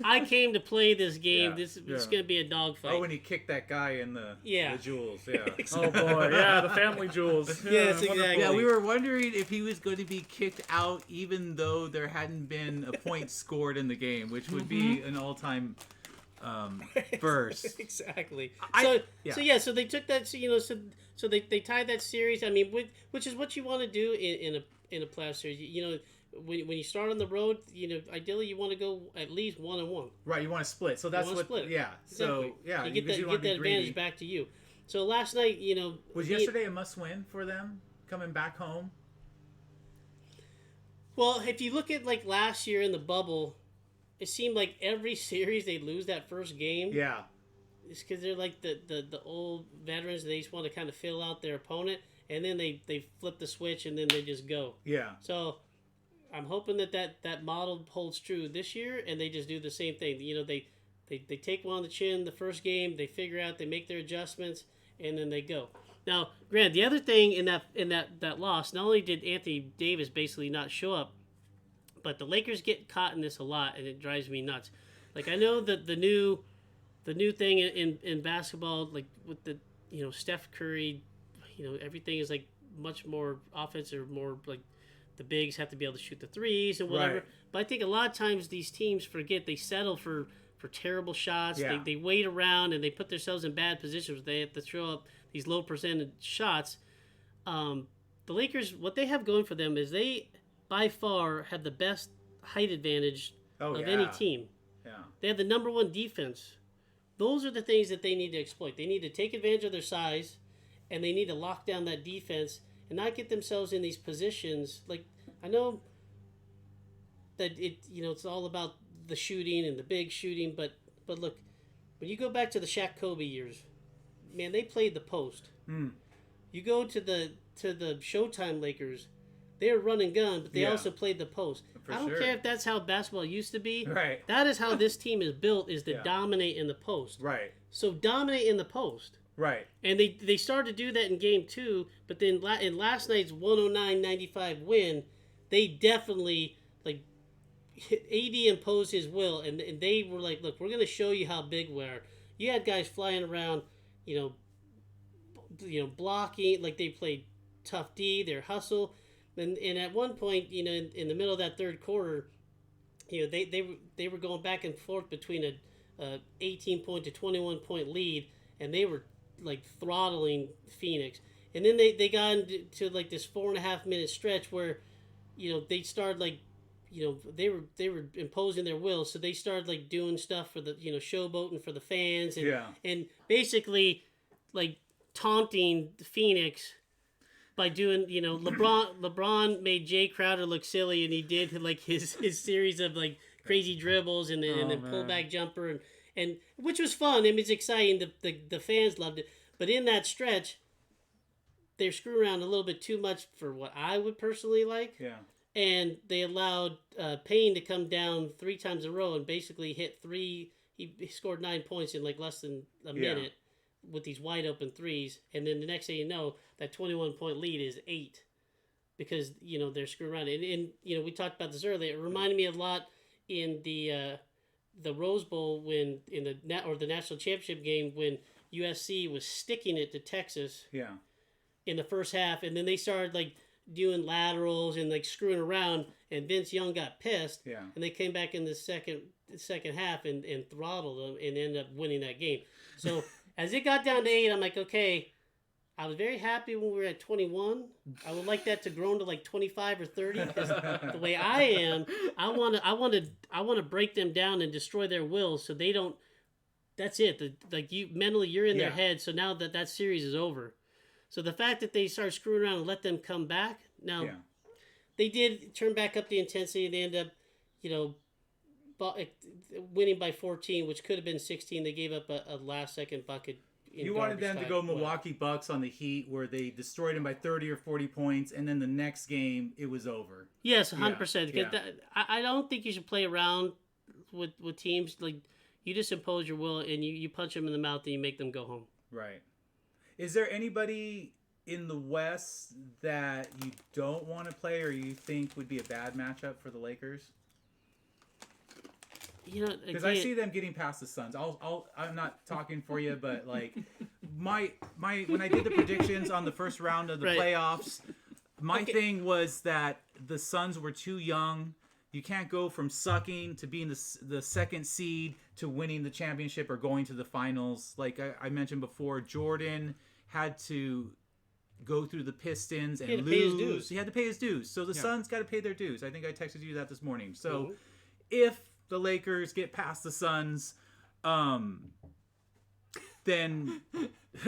I came to play this game. Yeah, This is going to be a dogfight. Oh, when he kicked that guy in the jewels. Yeah. Oh boy, yeah, the family jewels. Yes, wonderful. exactly. Yeah, we were wondering if he was going to be kicked out, even though there hadn't been a point scored in the game, which would be an all-time first. Exactly. Yeah. So they took that. So they tied that series. I mean, which is what you want to do in a playoff series. You know, when you start on the road, you know, ideally you want to go at least 1-1. Right, you want to split. So that's what. Split. Yeah. Exactly. So yeah, you get because that, you want to be advantage greedy. back to you. So last night, you know, Was yesterday a must-win for them coming back home? Well, if you look at like last year in the bubble, it seemed like every series they lose that first game. Yeah. It's because they're like the old veterans. They just want to kind of fill out their opponent, and then they flip the switch, and then they just go. Yeah. So I'm hoping that model holds true this year, and they just do the same thing. You know, they take one on the chin the first game, they figure out, they make their adjustments, and then they go. Now, Grant, the other thing in that loss, not only did Anthony Davis basically not show up, but the Lakers get caught in this a lot, and it drives me nuts. Like, I know that the new thing in basketball, like with the, you know, Steph Curry, you know, everything is like much more offensive, more like the bigs have to be able to shoot the threes and whatever. Right. But I think a lot of times these teams forget, they settle for terrible shots. Yeah. They wait around and they put themselves in bad positions. They have to throw up these low percentage shots. The Lakers, what they have going for them is they by far have the best height advantage of any team. Yeah. They have the number one defense. Those are the things that they need to exploit. They need to take advantage of their size, and they need to lock down that defense and not get themselves in these positions. Like, I know that it's all about the shooting and the big shooting, but look, when you go back to the Shaq Kobe years, man, they played the post. You go to the Showtime Lakers, they were run and gun, but they also played the post. I don't care if that's how basketball used to be. Right. That is how this team is built, is to dominate in the post. Right. So dominate in the post. Right. And they started to do that in game 2, but then in last night's 109-95 win, they definitely, like, AD imposed his will, and they were like, look, we're going to show you how big we are. You had guys flying around, blocking, like they played tough D, their hustle. And at one point, in the middle of that third quarter, they were going back and forth between a 18-point to 21-point lead, and they were like throttling Phoenix. And then they got into like this 4.5 minute stretch where, they started like, they were imposing their will, so they started like doing stuff for the showboating for the fans and basically like taunting Phoenix by doing LeBron made Jay Crowder look silly, and he did like his series of like crazy dribbles and then pullback jumper and which was fun. I mean, it's exciting. The fans loved it, but in that stretch, they screw around a little bit too much for what I would personally like. Yeah. And they allowed Payne to come down 3 times in a row and basically hit 3. He scored 9 points in like less than a minute with these wide open threes. And then the next thing you know, that 21-point lead is 8 because they're screwing around. And we talked about this earlier. It reminded me a lot in the Rose Bowl when in the national championship game when USC was sticking it to Texas. Yeah. In the first half, and then they started like doing laterals and like screwing around, and Vince Young got pissed, and they came back in the second half and throttled them and ended up winning that game. So as it got down to 8, I'm like, okay, I was very happy when we were at 21. I would like that to grow to like 25 or 30 because the way I am, I want to break them down and destroy their will so they don't. That's it. You're in their head. So now that series is over. So the fact that they started screwing around and let them come back, now they did turn back up the intensity. They ended up, winning by 14, which could have been 16. They gave up a last-second bucket. You wanted them to go Milwaukee Bucks on the Heat where they destroyed them by 30 or 40 points, and then the next game, it was over. Yes, 100%. Yeah. I don't think you should play around with teams. Like, you just impose your will, and you punch them in the mouth, and you make them go home. Right. Is there anybody in the West that you don't want to play or you think would be a bad matchup for the Lakers? Because I see them getting past the Suns. I'm not talking for you, but like my when I did the predictions on the first round of the playoffs, my thing was that the Suns were too young. You can't go from sucking to being the second seed to winning the championship or going to the finals. Like I mentioned before, Jordan had to go through the Pistons and lose. He had to pay his dues. So the Suns got to pay their dues. I think I texted you that this morning. So if the Lakers get past the Suns, then it's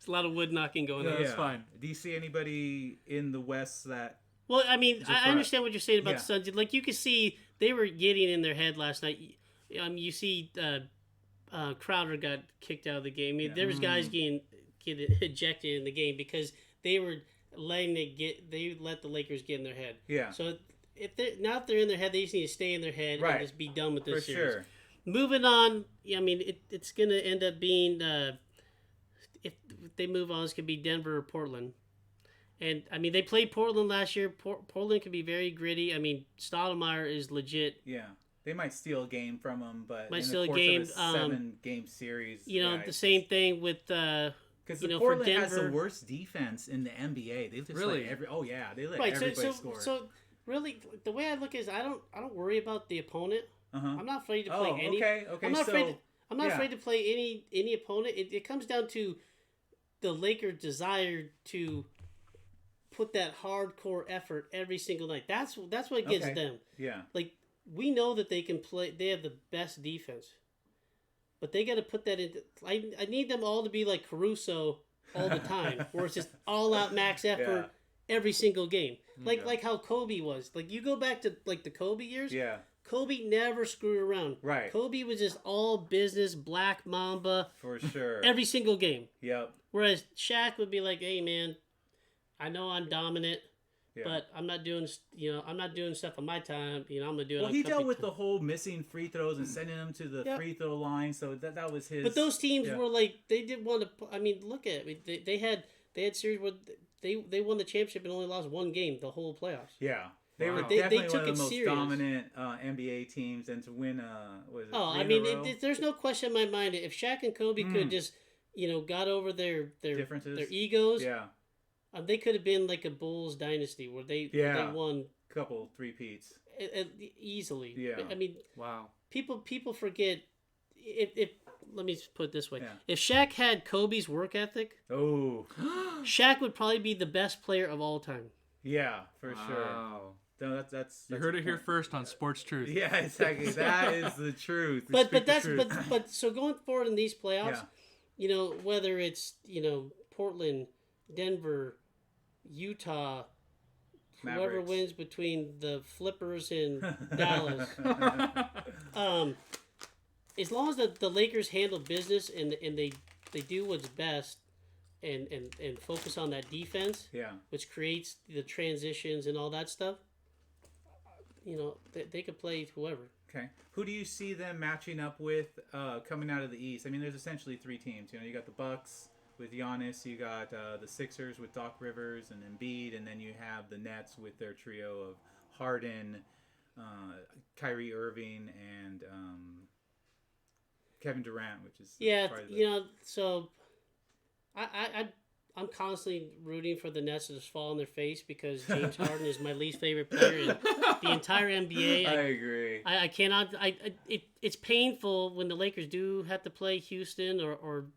a lot of wood knocking going on. It's fine. Do you see anybody in the West that? Well, I mean, I understand what you're saying about the Suns. Like you could see they were getting in their head last night. You see, Crowder got kicked out of the game. I mean, there was guys getting ejected in the game because they were letting they let the Lakers get in their head. Yeah. So if they're in their head, they just need to stay in their head and just be done with this series. Sure. Moving on, I mean, it's going to end up being if they move on, it's going to be Denver or Portland. And, I mean, they played Portland last year. Portland can be very gritty. I mean, Stoudemire is legit. Yeah. They might steal a game from them, but might in steal the course a game, of a 7-game series. The same thing with because Portland has the worst defense in the NBA. They just let they let everybody score. So really, the way I look is I don't worry about the opponent. I'm not afraid to play any. Okay. I'm not afraid to play any opponent. It comes down to the Lakers' desire to put that hardcore effort every single night. That's what gets them. Yeah. Like we know that they can play. They have the best defense. but they got to put that into. I need them all to be like Caruso all the time, where it's just all out max effort every single game, like how Kobe was. Like you go back to like the Kobe years. Yeah. Kobe never screwed around. Right. Kobe was just all business, Black Mamba. For sure. Every single game. Yep. Whereas Shaq would be like, "Hey man, I know I'm dominant, but I'm not doing stuff on my time. I'm gonna do it." Well, he dealt with the whole missing free throws and sending them to the free throw line, so that was his. But those teams were like, they didn't want to. I mean, look at it. They had series where they won the championship and only lost one game the whole playoffs. Yeah. They were They definitely took one of it the most serious. dominant NBA teams, and to win I mean, there's no question in my mind if Shaq and Kobe could just got over their differences, their egos. Yeah, they could have been like a Bulls dynasty where they won couple three-peats easily. Yeah, I mean, wow. People forget if let me put it this way: Yeah. if Shaq had Kobe's work ethic, Shaq would probably be the best player of all time. Yeah, for sure. No, that's you heard it here first on Sports Truth. Yeah, exactly. That is the truth. But so going forward in these playoffs, whether it's Portland, Denver, Utah, whoever Mavericks. wins between the Flippers and Dallas, as long as the Lakers handle business and they do what's best and focus on that defense, which creates the transitions and all that stuff. They could play whoever. Okay. Who do you see them matching up with coming out of the East? I mean, there's essentially three teams. You got the Bucks with Giannis, you got the Sixers with Doc Rivers and Embiid, and then you have the Nets with their trio of Harden, Kyrie Irving, and Kevin Durant, which is So I'm constantly rooting for the Nets to just fall on their face because James Harden is my least favorite player in the entire NBA. I agree. I cannot. It's painful when the Lakers do have to play Houston or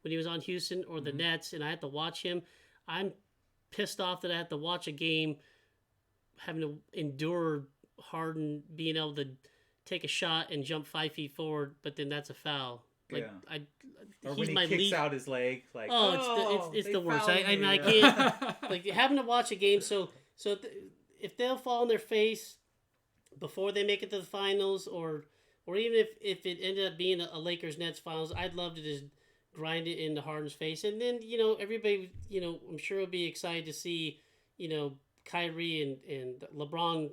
when he was on Houston or the Nets, and I have to watch him. I'm pissed off that I have to watch a game having to endure Harden being able to take a shot and jump 5 feet forward, but then that's a foul. Like or he's when my he kicks least out his leg, like it's the worst. fouled I me. can't like having to watch a game. So if they'll fall on their face before they make it to the finals, or even if it ended up being a Lakers Nets finals, I'd love to just grind it into Harden's face, and then everybody I'm sure will be excited to see Kyrie and LeBron.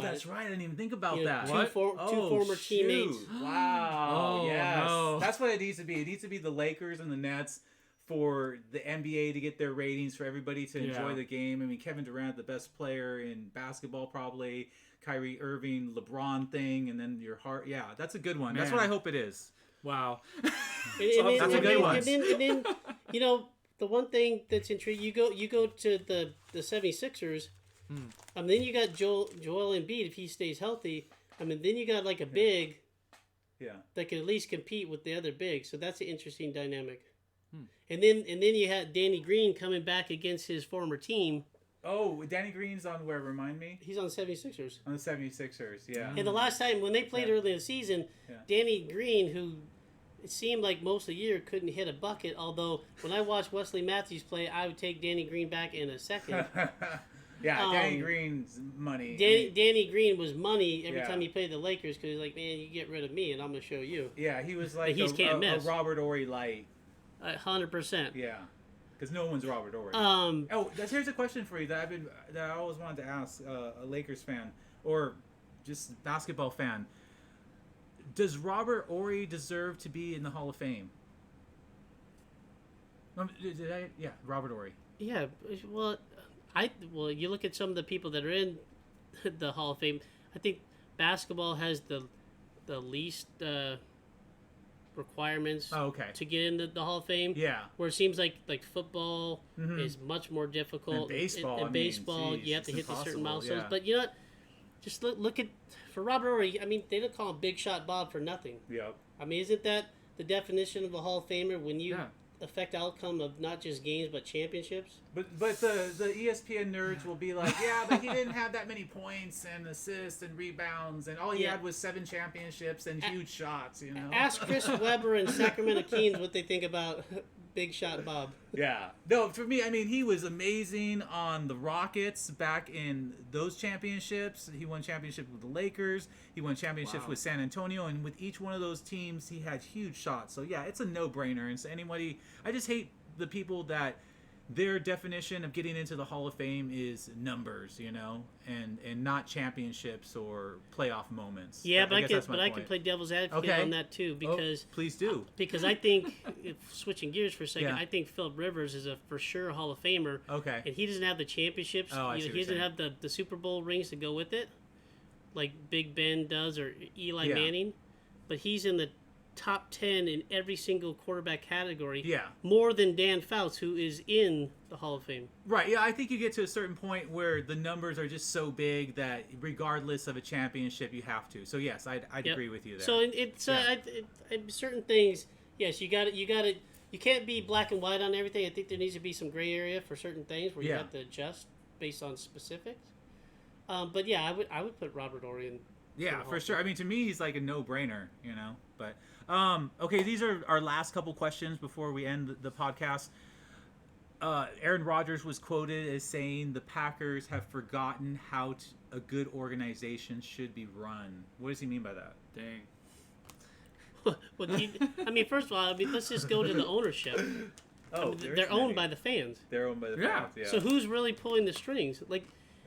That's right. I didn't even think about that. Two former teammates. Wow. Yes. No. That's what it needs to be. It needs to be the Lakers and the Nets for the NBA to get their ratings, for everybody to enjoy the game. I mean, Kevin Durant, the best player in basketball, probably. Kyrie Irving, LeBron thing, and then your heart. Yeah, that's a good one. That's Man. what I hope it is. Wow. That's a good one. And then the one thing that's intriguing, you go to the 76ers, then you got Joel Embiid if he stays healthy. I mean, then you got like a big that can at least compete with the other bigs. So that's an interesting dynamic. And then you had Danny Green coming back against his former team. Oh, Danny Green's on where? Remind me. He's on the 76ers. On the 76ers, yeah. And the last time when they played early in the season, Danny Green, who it seemed like most of the year couldn't hit a bucket, although when I watched Wesley Matthews play, I would take Danny Green back in a second. Danny Green's money. Danny Green was money every time he played the Lakers because he's like, man, you get rid of me and I'm going to show you. Yeah, he was like a Robert Horry light. 100%. Yeah, because no one's Robert Horry. Here's a question for you that I always wanted to ask a Lakers fan or just basketball fan. Does Robert Horry deserve to be in the Hall of Fame? Yeah, Robert Horry. Yeah, well, you look at some of the people that are in the Hall of Fame. I think basketball has the least requirements to get into the Hall of Fame. Yeah. Where it seems like football is much more difficult. And baseball. And baseball, you have to hit the certain milestones. Yeah. But you know what? Just look at, for Robert Horry, I mean, they don't call him Big Shot Bob for nothing. Yep. I mean, isn't that the definition of a Hall of Famer when you affect outcome of not just games but championships. But the ESPN nerds will be like, yeah, but he didn't have that many points and assists and rebounds, and all he had was 7 championships and huge shots. You know. Ask Chris Webber and Sacramento Kings what they think about Big Shot Bob. Yeah. No, for me, I mean, he was amazing on the Rockets back in those championships. He won championships with the Lakers. He won championships with San Antonio. And with each one of those teams, he had huge shots. So, yeah, it's a no-brainer. And so anybody, I just hate the people that their definition of getting into the Hall of Fame is numbers, you know, and not championships or playoff moments. Yeah, but I can play devil's advocate on that too, because please do. Because I think, switching gears for a second, I think Philip Rivers is a for sure Hall of Famer. Okay. And he doesn't have the championships. He doesn't have the Super Bowl rings to go with it, like Big Ben does or Eli Manning. But he's in the top 10 in every single quarterback category. Yeah. More than Dan Fouts, who is in the Hall of Fame. Right. Yeah, I think you get to a certain point where the numbers are just so big that regardless of a championship, you have to. So yes, I'd agree with you there. So it's certain things. Yes, you got it. You can't be black and white on everything. I think there needs to be some gray area for certain things where you have to adjust based on specifics. But yeah, I would put Robert Horry in. Yeah, for sure. I mean, to me, he's like a no-brainer, you know. But okay, these are our last couple questions before we end the podcast. Aaron Rodgers was quoted as saying the Packers have forgotten how a good organization should be run. What does he mean by that? Dang. Well, first of all, let's just go to the ownership. They're owned by the fans. They're owned by the fans. Yeah. So who's really pulling the strings?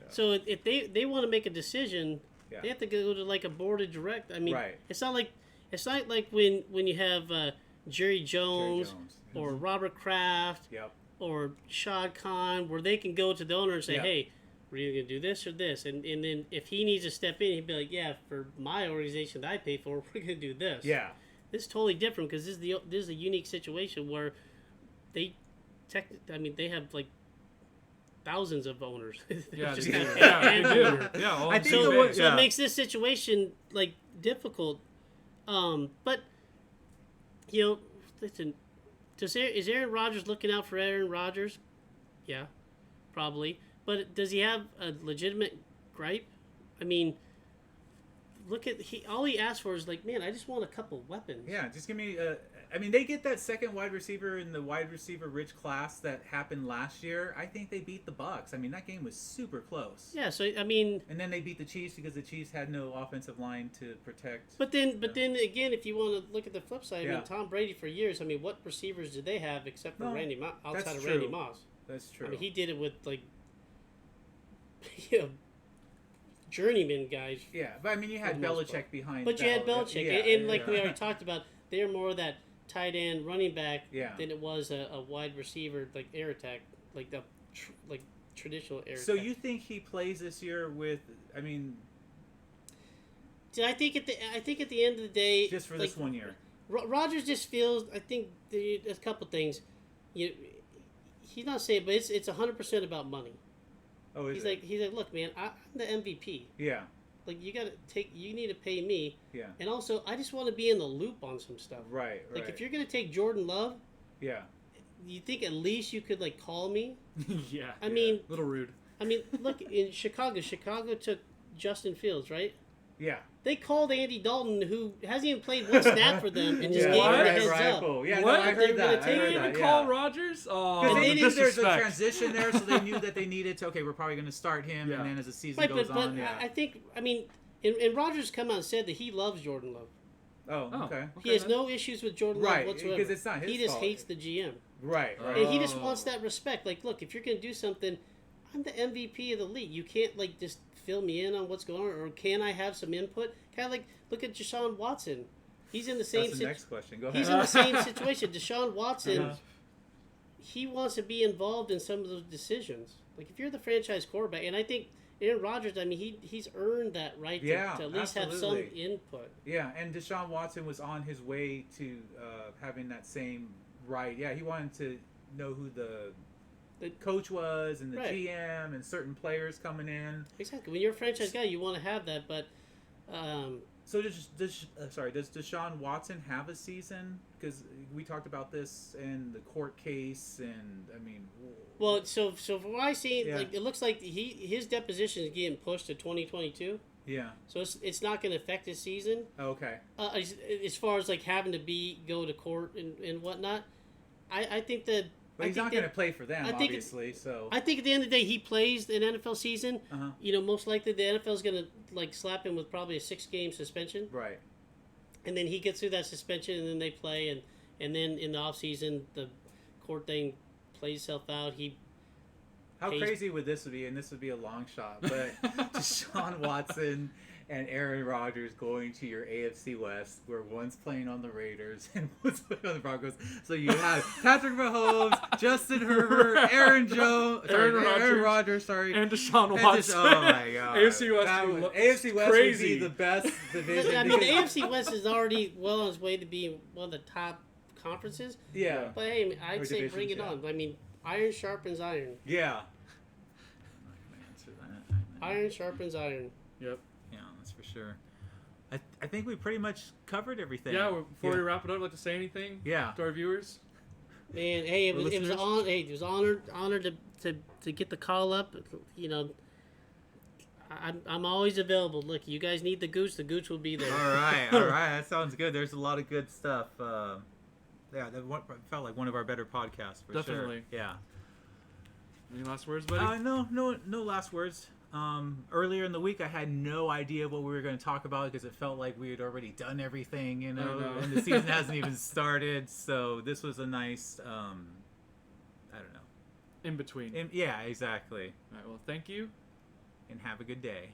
So if they want to make a decision. Yeah. They have to go to like a board of direct. I mean, it's not like when you have Jerry Jones or Robert Kraft or Shad Khan, where they can go to the owner and say, "Hey, we're either gonna do this or this," and then if he needs to step in, he'd be like, "Yeah, for my organization that I pay for, we're gonna do this." Yeah, this is totally different because this is a unique situation where they have like thousands of owners. Yeah, just they do. Yeah, I think so it makes this situation like difficult. But you know, listen, is Aaron Rodgers looking out for Aaron Rodgers? Yeah, probably. But does he have a legitimate gripe? I mean, look at all he asked for is like, man, I just want a couple weapons. Yeah, just give me. I mean, they get that second wide receiver in the wide receiver rich class that happened last year. I think they beat the Bucs. I mean, that game was super close. Yeah, so I mean, and then they beat the Chiefs because the Chiefs had no offensive line to protect. But then again, if you want to look at the flip side, I mean, Tom Brady for years. I mean, what receivers did they have except for Randy Moss? Outside of Randy Moss, that's true. I mean, he did it with like, journeyman guys. Yeah, but I mean, you had Belichick behind. But you had Belichick, and like we already talked about, they're more that tight end running back than it was a wide receiver like air attack, like the traditional air attack. So you think he plays this year with? I mean, I think at the end of the day, just for this 1 year, Rodgers just feels. I think there's a couple things. He's not saying, but it's 100% about money. Oh, he's like, look, man, I'm the MVP. Yeah. Like, you need to pay me. Yeah. And also, I just want to be in the loop on some stuff. Right. Like, if you're going to take Jordan Love. Yeah. You think at least you could, like, call me? Yeah. I mean. A little rude. I mean, look, in Chicago took Justin Fields, right? Yeah. They called Andy Dalton, who hasn't even played one snap for them, and just gave him a heads up. Cool. Yeah, what? No, I heard that. They didn't even call Rodgers? Oh, because they knew there's a transition there, so they knew that they needed to, okay, we're probably going to start him, and then as the season goes on. But I think, I mean, and Rodgers come out and said that he loves Jordan Love. Oh, okay. He has no issues with Jordan Love whatsoever. Because it's not his fault. He just hates the GM. Right. And he just wants that respect. Like, look, if you're going to do something, I'm the MVP of the league. You can't, like, just fill me in on what's going on, or can I have some input? Kind of like, look at Deshaun Watson. He's in the same. That's the next question. Go ahead. He's in the same situation. Deshaun Watson, he wants to be involved in some of those decisions. Like, if you're the franchise quarterback, and I think Aaron Rodgers, I mean, he's earned that right to at least have some input. Yeah, and Deshaun Watson was on his way to having that same right. Yeah, he wanted to know who the coach was and the GM and certain players coming in. Exactly. When you're a franchise guy, you want to have that, but So does Deshaun Watson have a season? Because we talked about this in the court case, and I mean, Well, so from what I see, Yeah. like it looks like his deposition is getting pushed to 2022. yeah, So it's not going to affect his season. okay, As far as like having to go to court and whatnot, I think that. but he's not going to play for them, obviously. So I think at the end of the day, he plays an NFL season. Uh-huh. Most likely the NFL is going to like slap him with probably a 6-game suspension, right, and then he gets through that suspension, and then they play, and then in the off season the court thing plays itself out. how pays- crazy would this be? And this would be a long shot, but Deshaun Watson and Aaron Rodgers going to your AFC West, where one's playing on the Raiders and one's playing on the Broncos. So you have Patrick Mahomes, Justin Herbert, Aaron Rodgers, sorry, And Deshaun and Watson. oh my god, AFC West That would would- look AFC West crazy. would be the best division. I mean, the because- AFC West is already well on its way to being one of the top conferences. yeah, But hey, Or I'd say bring it divisions, on. I mean, iron sharpens iron. yeah. Iron sharpens iron. Yep. Yeah, that's for sure. I think we pretty much covered everything. Yeah. Before we wrap it up, I'd like to say anything Yeah. to our viewers. Man, hey, it was listeners? it was honored to get the call up. I'm always available. Look, you guys need the Gooch will be there. All right, that sounds good. There's a lot of good stuff. Yeah, felt like one of our better podcasts for Definitely. sure. Yeah. Any last words, buddy? No last words. Earlier in the week, I had no idea what we were going to talk about because it felt like we had already done everything, I know. and the season hasn't even started. So this was a nice, I don't know. In between. Yeah, exactly. All right. Well, thank you. And have a good day.